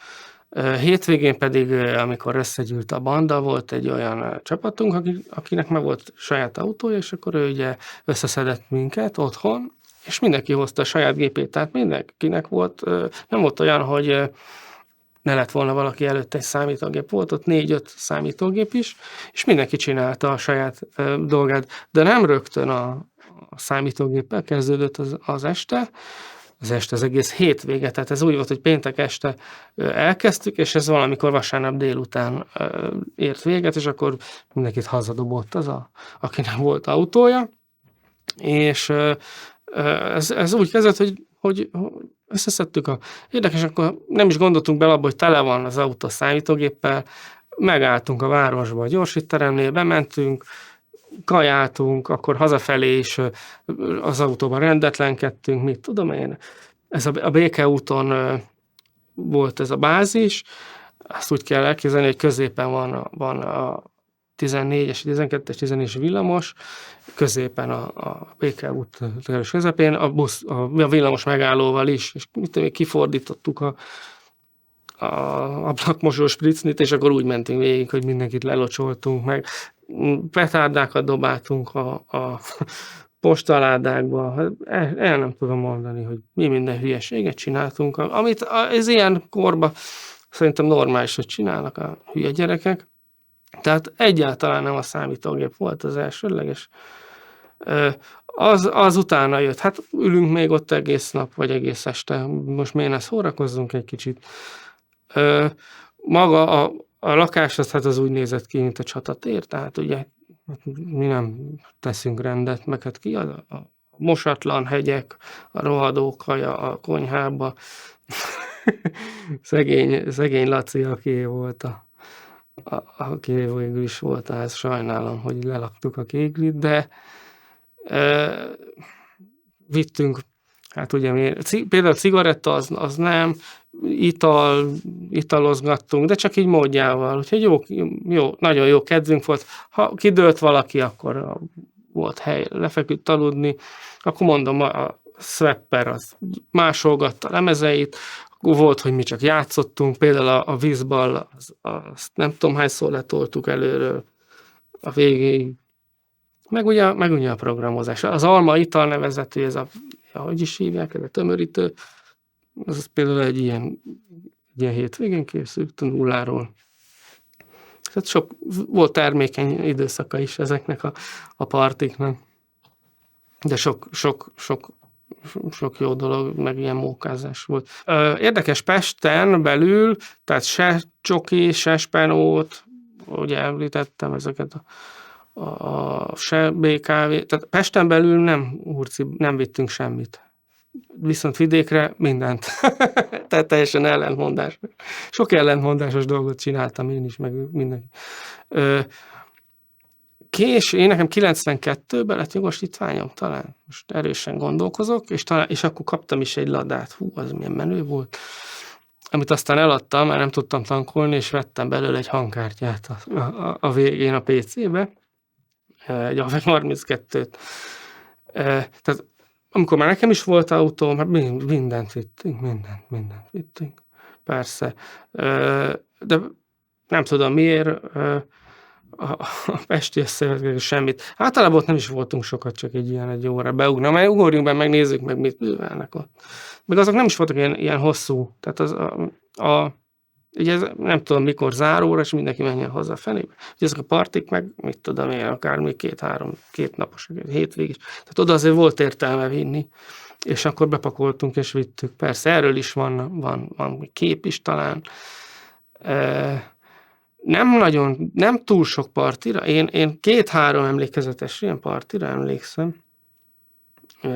hétvégén pedig, amikor összegyűlt a banda, volt egy olyan csapatunk, akinek meg volt saját autója, és akkor ő ugye összeszedett minket otthon, és mindenki hozta a saját gépét, tehát mindenkinek volt, nem volt olyan, hogy ne lett volna valaki előtt egy számítógép, volt ott 4-5 számítógép is, és mindenki csinálta a saját dolgát, de nem rögtön a számítógéppel kezdődött az este, az egész hétvége, tehát ez úgy volt, hogy péntek este elkezdtük, és ez valamikor vasárnap délután ért véget, és akkor mindenkit hazadobott akinek volt autója, és ez úgy kezdett, hogy összeszedtük érdekes, akkor nem is gondoltunk bele abba, hogy tele van az autó számítógéppel, megálltunk a városba a gyorsíteremnél, bementünk, kajáltunk, akkor hazafelé is az autóban rendetlenkedtünk, mit tudom én. Ez a Béke úton volt ez a bázis, azt úgy kell elképzelni, hogy középen van a 14-es, 12-es, 14-es villamos, középen a Pékel út közepén, a villamos megállóval is, és kifordítottuk a ablakmosó spricnit, és akkor úgy mentünk végig, hogy mindenkit lelocsoltunk meg. Petárdákat dobáltunk a postaládákba. El nem tudom mondani, hogy mi minden hülyeséget csináltunk, amit ez ilyen korban szerintem normális, hogy csinálnak a hülye gyerekek. Tehát egyáltalán nem a számítógép volt az elsődleges. Az utána jött. Hát ülünk még ott egész nap, vagy egész este. Most miért ne szórakozzunk egy kicsit. Maga a lakás az úgy nézett ki, mint a csatatér, tehát ugye mi nem teszünk rendet, meg hát ki a mosatlan hegyek, a rohadó kaja a konyhába. szegény Laci, aki volt aki végül is volt, ez sajnálom, hogy lelaktuk a kéglit, de vittünk, hát ugye például a cigaretta az nem, italozgattunk, de csak így módjával, úgyhogy jó, nagyon jó kedvünk volt. Ha kidőlt valaki, akkor volt hely lefeküdt aludni, akkor mondom, a Swepper az másolgatta a lemezeit, volt, hogy mi csak játszottunk, például a vízball, azt nem tudom hányszor letoltuk előről a végéig. Meg ugye a programozás. Az Alma ital nevezetű, ez hogy is hívják, ez a tömörítő, az például egy ilyen hétvégén készült a nulláról. Tehát volt termékeny időszaka is ezeknek a partiknak. De sok jó dolog, meg ilyen mókázás volt. Érdekes, Pesten belül, tehát se csoki, se spenót, ugye említettem ezeket se BKV, tehát Pesten belül nem vittünk semmit. Viszont vidékre mindent. Tehát teljesen ellentmondás. Sok ellentmondásos dolgot csináltam én is, meg mindenki. Én nekem 92-ben lett jogosítványom talán. Most erősen gondolkozok, és akkor kaptam is egy ladát. Hú, az milyen menő volt. Amit aztán eladtam, mert nem tudtam tankolni, és vettem belőle egy hangkártyát a végén a PC-be. Egy AVEC 32-t. Tehát amikor már nekem is volt autóm, hát mindent vittünk. Persze. De nem tudom miért, a pesti összevetkezés semmit. Általában ott nem is voltunk sokat, csak egy óra beugrunk, mert ugorjunk be, megnézzük meg, mit művelnek ott. Meg azok nem is voltak ilyen hosszú, tehát ugye ez nem tudom mikor záróra, és mindenki menjen haza a fenébe. Ugye ezek a partik meg, mit tudom én, akár még 2 napos, hétvégig. Tehát oda azért volt értelme vinni, és akkor bepakoltunk és vittük. Persze erről is van kép is talán. Nem túl sok partira. Én 2-3 emlékezetes ilyen partira emlékszem.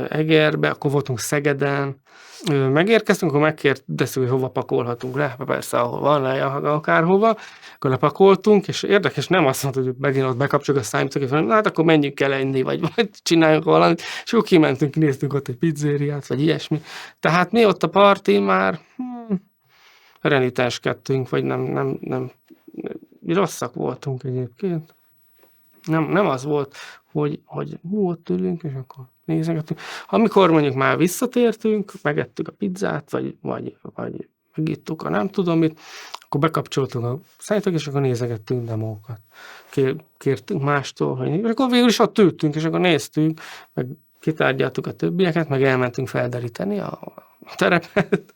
Egerbe, akkor voltunk Szegeden. Megérkeztünk, akkor megkérdeztük, hogy hova pakolhatunk le. Persze, ahol van le, akárhova. Akkor lepakoltunk, és érdekes, nem azt mondta, hogy megint ott bekapcsoljuk a számítógépet, hanem hát akkor menjünk el enni, vagy csináljunk valamit. És akkor kimentünk, néztünk ott egy pizzériát, vagy ilyesmi. Tehát mi ott a parti már renitenskedtünk, vagy nem rosszak voltunk egyébként. Nem az volt, hogy ott ülünk, és akkor nézegetünk. Amikor mondjuk már visszatértünk, megettük a pizzát, vagy megittuk a nem tudom mit, akkor bekapcsoltunk a szájtok, és akkor nézegettünk demókat. Kértünk mástól, és akkor végül is ott ültünk, és akkor néztünk, meg kitárgyaltuk a többieket, meg elmentünk felderíteni a terepet.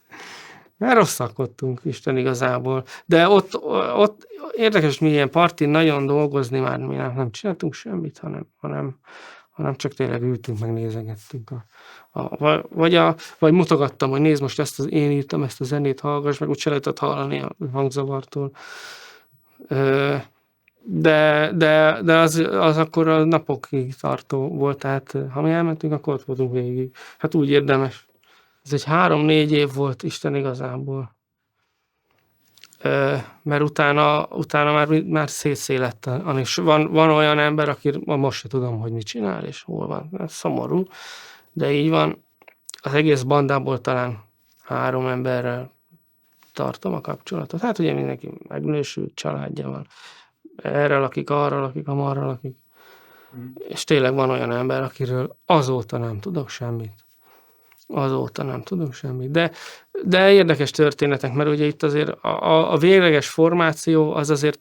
Mert rosszalkodtunk, Isten igazából. De ott érdekes, hogy mi ilyen partin nagyon dolgozni már mi nem csináltunk semmit, hanem csak tényleg ültünk, meg nézegettünk. Vagy mutogattam, hogy nézd most én írtam ezt a zenét, hallgass, meg úgy se lehetett hallani a hangzavartól. De az akkor a napokig tartó volt, tehát ha mi elmentünk, akkor ott voltunk végig. Hát úgy érdemes. Ez egy 3-4 év volt, Isten igazából. Mert utána már szétszélett. És van olyan ember, aki most se tudom, hogy mit csinál, és hol van. Ez szomorú, de így van. Az egész bandából talán 3 emberrel tartom a kapcsolatot. Hát ugye mindenki megnősült, családja van. Erre lakik, arra lakik, amarra lakik. És tényleg van olyan ember, akiről azóta nem tudok semmit. Azóta nem tudok semmit. De érdekes történetek, mert ugye itt azért a végleges formáció az azért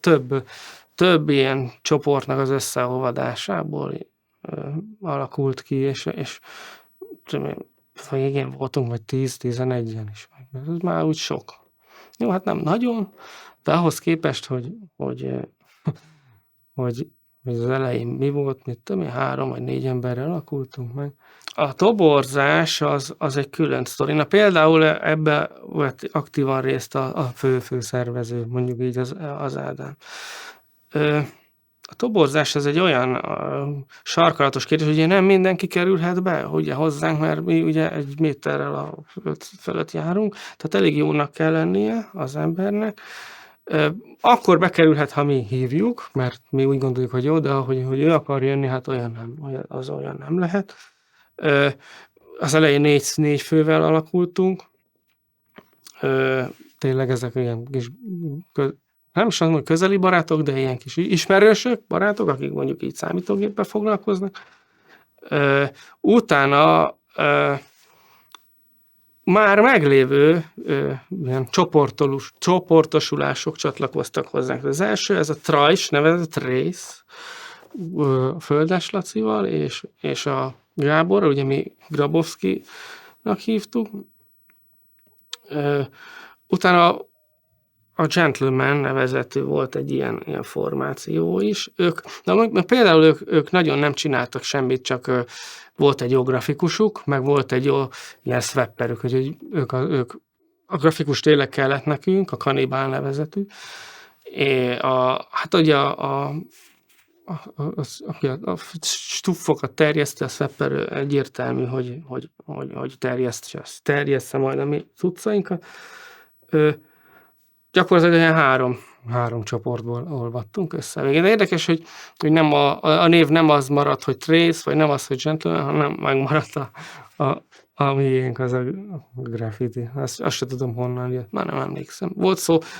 több ilyen csoportnak az összeolvadásából alakult ki, és igen, voltunk vagy 10-11-en is. Ez már úgy sok. Jó, hát nem nagyon, de ahhoz képest, hogy az elején mi volt, mit tudom én, 3 vagy 4 emberrel alakultunk meg. A toborzás az egy külön sztori. Na például ebbe vett aktívan részt a fő szervező, mondjuk így az Ádám. A toborzás az egy olyan sarkalatos kérdés, hogy ugye nem mindenki kerülhet be ugye hozzánk, mert mi ugye 1 méterrel fölött járunk, tehát elég jónak kell lennie az embernek. Akkor bekerülhet, ha mi hívjuk, mert mi úgy gondoljuk, hogy jó, de hogy ő akar jönni, hát olyan nem lehet. Az elején 4 fővel alakultunk. Tényleg ezek ilyen kis, nem is azt mondom, közeli barátok, de ilyen kis ismerősök, barátok, akik mondjuk így számítógéppel foglalkoznak. Utána már meglévő ilyen csoportosulások csatlakoztak hozzánk. Az első, ez a TRACE, nevezett TRACE, Földes Lacival, és a Gábor, ugye mi Grabowski-nak hívtuk. Utána a Gentleman nevezetű volt egy ilyen formáció is. Például ők nagyon nem csináltak semmit, csak volt egy jó grafikusuk, meg volt egy jó ilyen swapperük, hogy ők a grafikus tényleg kellett nekünk, a Kanibál nevezetű. Hát ugye a stuffokat terjesztő, a swapper egyértelmű, hogy terjesztse majd a mi cuccainkat. Gyakorlatilag ilyen három csoportból olvadtunk össze. De érdekes, hogy nem a név nem az maradt, hogy Trace, vagy nem az, hogy Gentleman, hanem megmaradt a miénk, az a graffiti. Azt sem tudom honnan jött, már nem emlékszem.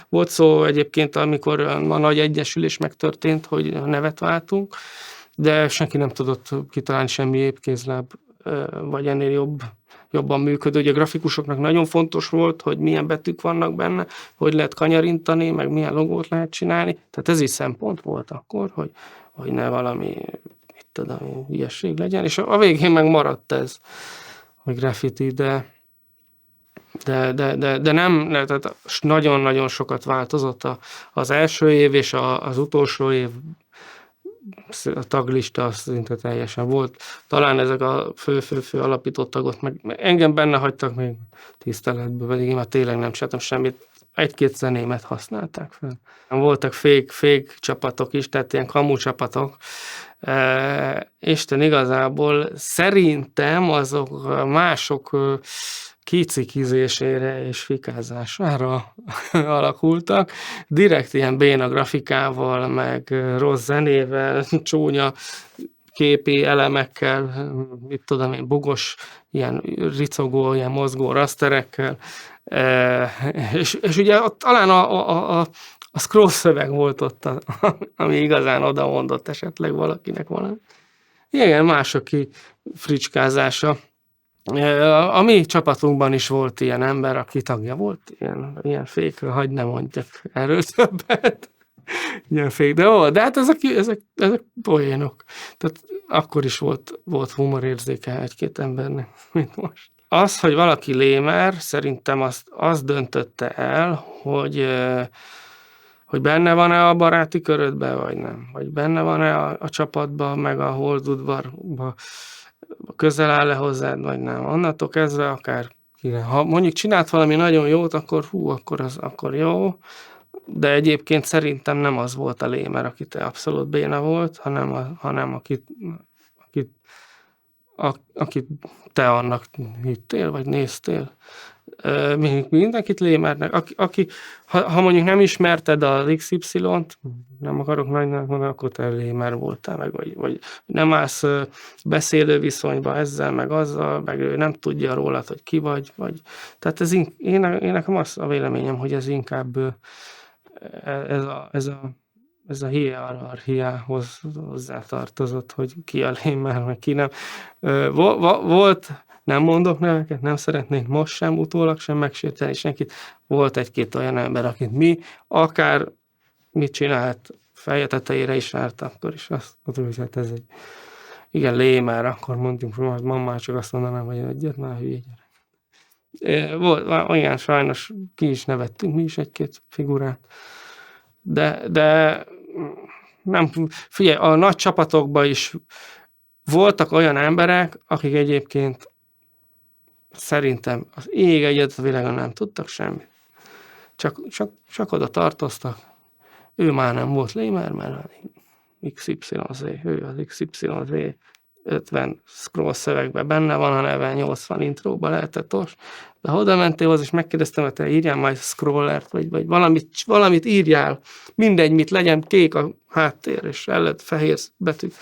Volt szó egyébként, amikor a nagy egyesülés megtörtént, hogy nevet váltunk, de senki nem tudott kitalálni semmi épkézláb, vagy ennél jobban működő. Ugye a grafikusoknak nagyon fontos volt, hogy milyen betűk vannak benne, hogy lehet kanyarintani, meg milyen logót lehet csinálni. Tehát ez is szempont volt akkor, hogy ne valami, mit tudom, ilyesség legyen. És a végén meg maradt ez, hogy graffiti, de nem, tehát nagyon-nagyon sokat változott az első év, és az utolsó év a taglista az szinte teljesen volt. Talán ezek a fő alapító tagok, meg engem benne hagytak még tiszteletbe, pedig én már tényleg nem csináltam semmit. 1-2 zenémet használták fel. Voltak fake csapatok is, tehát ilyen kamu csapatok. Isten igazából szerintem azok mások kicikizésére és fikázására alakultak. Direkt ilyen béna grafikával, meg rossz zenével, csúnya képi elemekkel, mit tudom én, bugos, ilyen ricogó, ilyen mozgó rasterekkel. És ugye talán a scroll szöveg volt ott, ami igazán oda mondott esetleg valakinek valami. Igen, mások fricskázása. A mi csapatunkban is volt ilyen ember, aki tagja volt, ilyen fékről, hagy ne mondjak erről többet. Ilyen fék, de hát ezek poénok. Tehát akkor is volt humorérzéke 1-2 embernek, mint most. Az, hogy valaki lémer, szerintem azt döntötte el, hogy benne van-e a baráti körödben, vagy nem. Vagy benne van-e a csapatban, meg a holdudvarban, közel áll-e hozzád, vagy nem. Onnantól kezdve akár ha mondjuk csinált valami nagyon jót, akkor jó, de egyébként szerintem nem az volt a lémer, aki te abszolút béna volt, hanem akit te annak hittél, vagy néztél. Mindenkit lémernek. Ha mondjuk nem ismerted az XY-t, nem akarok nagynak mondani, akkor te lémer voltál, vagy nem állsz beszélő viszonyba ezzel, meg azzal, meg ő nem tudja rólad, hogy ki vagy. Tehát én nekem az a véleményem, hogy ez inkább ez a hierarchiához hozzátartozott, hogy ki a lémer, meg ki nem. Volt, nem mondok neveket, nem szeretnék most sem, utólag sem megsérteni senkit. Volt egy-két olyan ember, akit mi akár mit csinált, feje tetejére is járt, akkor is azt mondtuk, hogy hát ez egy igen, lémer, akkor mondjuk, hogy már csak azt mondanám, hogy egyet már hülye gyerek. Volt olyan, sajnos ki is nevettünk mi is egy-két figurát, de nem, figyelj, a nagy csapatokban is voltak olyan emberek, akik egyébként szerintem az ég egyet a világon nem tudtak semmit. Csak oda tartoztak. Ő már nem volt lémer, mert XYZ, ő az XYZ 50 scroll szövegben benne van a neve, 80 intróban lehetett de ha oda mentél hozzá, és megkérdeztem, hogy te írjál majd scrollert, vagy valamit írjál, mindegy, mit legyen, kék a háttér, és előtt fehér betűk.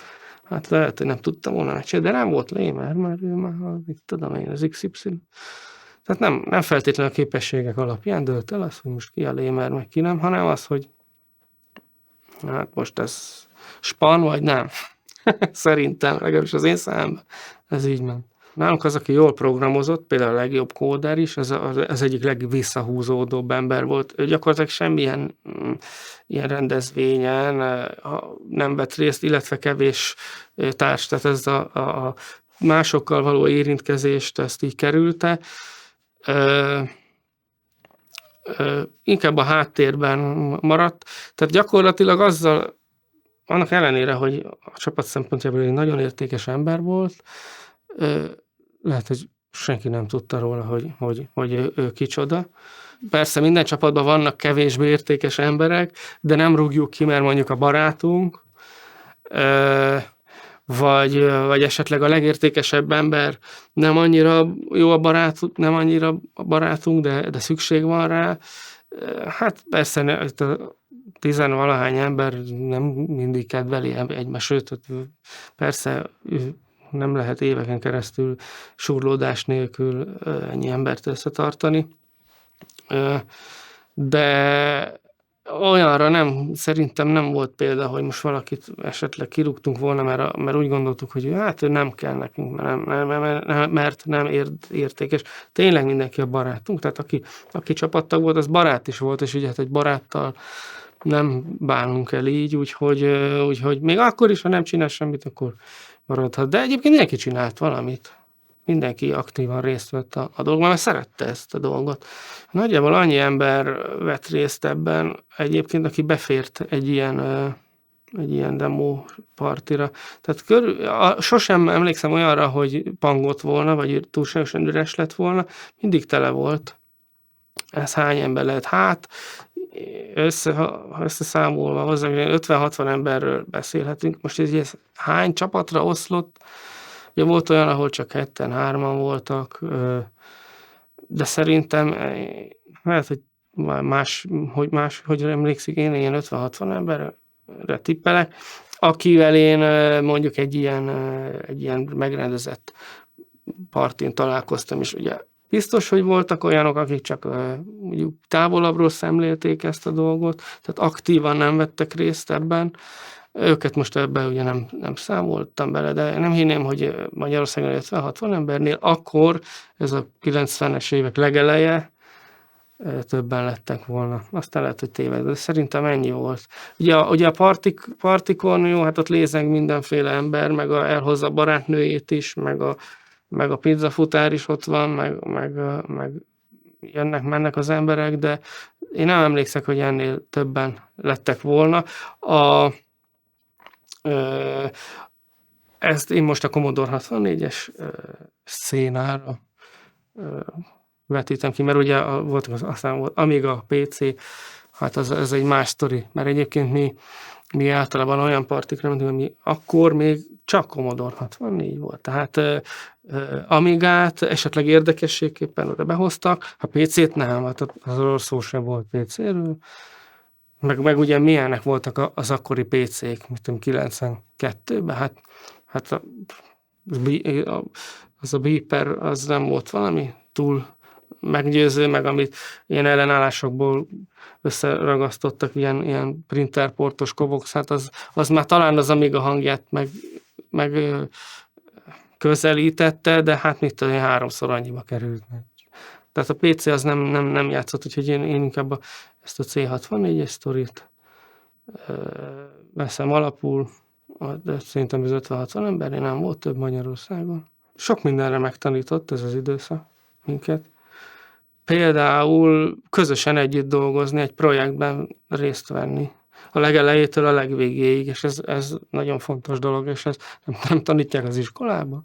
Hát lehet, hogy nem tudtam volna megcsinálni, de nem volt lémer, mert ő már, tudom én, az XY. Tehát nem feltétlenül a képességek alapján dölt el az, hogy most ki a lémer, meg ki nem, hanem az, hogy hát most ez span, vagy nem. Szerintem, legalábbis az én számomban ez így ment. Nálunk az, aki jól programozott, például a legjobb kóder is, az egyik legvisszahúzódóbb ember volt. Ő gyakorlatilag semmilyen ilyen rendezvényen nem vett részt, illetve kevés társ, tehát ez a másokkal való érintkezést ezt így kerülte. Inkább a háttérben maradt, tehát gyakorlatilag azzal, annak ellenére, hogy a csapat szempontjából egy nagyon értékes ember volt, lehet, hogy senki nem tudta róla, hogy ő kicsoda. Persze minden csapatban vannak kevésbé értékes emberek, de nem rúgjuk ki, mert mondjuk a barátunk, vagy esetleg a legértékesebb ember nem annyira jó nem annyira a barátunk, de szükség van rá. Hát persze a tizenvalahány ember nem mindig kedveli egymást, sőt, persze nem lehet éveken keresztül surlódás nélkül ennyi embert összetartani, de olyanra szerintem nem volt példa, hogy most valakit esetleg kirúgtunk volna, mert úgy gondoltuk, hogy hát ő nem kell nekünk, mert nem értékes. Tényleg mindenki a barátunk, tehát aki csapattag volt, az barát is volt, és ugye hát egy baráttal nem bánunk el így, úgyhogy még akkor is, ha nem csinál semmit, akkor maradhat. De egyébként mindenki csinált valamit. Mindenki aktívan részt vett a dolgban, mert szerette ezt a dolgot. Nagyjából annyi ember vett részt ebben egyébként, aki befért egy ilyen demo partira. Tehát sosem emlékszem olyanra, hogy pangott volna, vagy túlságosan üres lett volna, mindig tele volt. Ez hány ember lehet? Hát, összeszámolva hozzá, 50-60 emberről beszélhetünk. Most ez hány csapatra oszlott? Ugye volt olyan, ahol csak 2-3-an voltak, de szerintem lehet, hogy emlékszik, én ilyen 50-60 emberre tippelek, akivel én mondjuk egy ilyen megrendezett partin találkoztam, és ugye biztos, hogy voltak olyanok, akik csak mondjuk távolabbról szemlélték ezt a dolgot, tehát aktívan nem vettek részt ebben. Őket most ebben ugye nem számoltam bele, de nem hinném, hogy Magyarországon 50-60 embernél akkor, ez a 90-es évek legeleje, többen lettek volna. Aztán lehet, hogy téved, de szerintem ennyi volt. Ugye a partikon, jó, hát ott lézeng mindenféle ember, meg elhozza a barátnőjét is, meg a pizzafutár is ott van, meg jönnek-mennek az emberek, de én nem emlékszek, hogy ennél többen lettek volna. Ezt én most a Commodore 64-es szénára vetítem ki, mert ugye aztán volt Amiga, PC, hát ez egy más sztori, mert egyébként mi Mi általában olyan partikra mentünk, ami akkor még csak Commodore 64 volt. Tehát Amigát esetleg érdekességképpen oda behoztak, a PC-t nem, hát arról szó sem volt PC-ről. Meg ugye milyenek voltak az akkori PC-k, mit tudom, 92-ben, hát az a Beeper az nem volt valami túl meggyőző, meg amit ilyen ellenállásokból összeragasztottak, ilyen printerportos Covox, hát az már talán az Amiga hangját meg közelítette, de hát mit tudom, 3-szor annyiba került. Tehát a PC az nem játszott, úgyhogy én inkább ezt a C64-es sztorit veszem alapul, de szerintem az 50-60 embernél nem volt több Magyarországon. Sok mindenre megtanított ez az időszak minket. Például közösen együtt dolgozni, egy projektben részt venni. A legelejétől a legvégéig, és ez nagyon fontos dolog, és ezt nem tanítják az iskolában.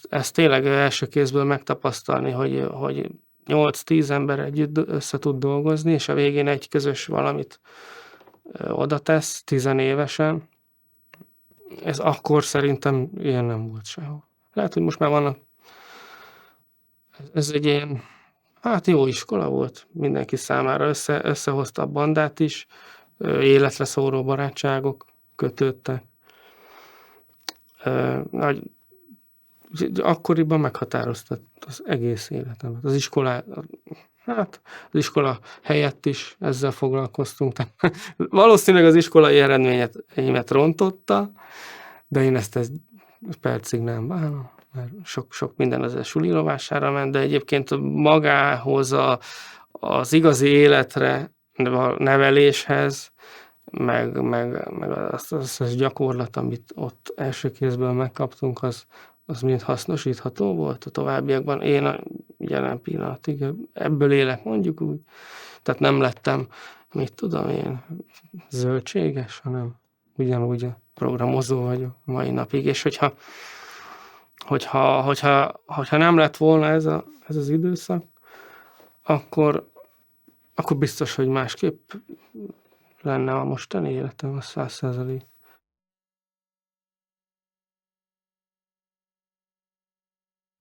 Ezt tényleg első kézből megtapasztalni, hogy 8-10 ember együtt össze tud dolgozni, és a végén egy közös valamit oda tesz 10 évesen. Ez akkor szerintem ilyen nem volt sehol. Lehet, hogy most már vannak. Ez egy ilyen, hát jó iskola volt mindenki számára, összehozta a bandát is, életre szóró barátságok kötődtek. Akkoriban meghatározta az egész életemet. Az iskola helyett is ezzel foglalkoztunk. Valószínűleg az iskolai eredményeimet rontotta, de én ezt egy percig nem bánom, mert sok minden az suli rovására ment, de egyébként magához az igazi életre, a neveléshez, meg az gyakorlat, amit ott első kézből megkaptunk, az mind hasznosítható volt a továbbiakban. Én a jelen pillanatig ebből élek, mondjuk úgy. Tehát nem lettem, mit tudom én, zöldséges, hanem ugyanúgy a programozó vagyok mai napig. És hogyha nem lett volna ez az időszak, akkor biztos, hogy másképp lenne a mostani életem, a 100%.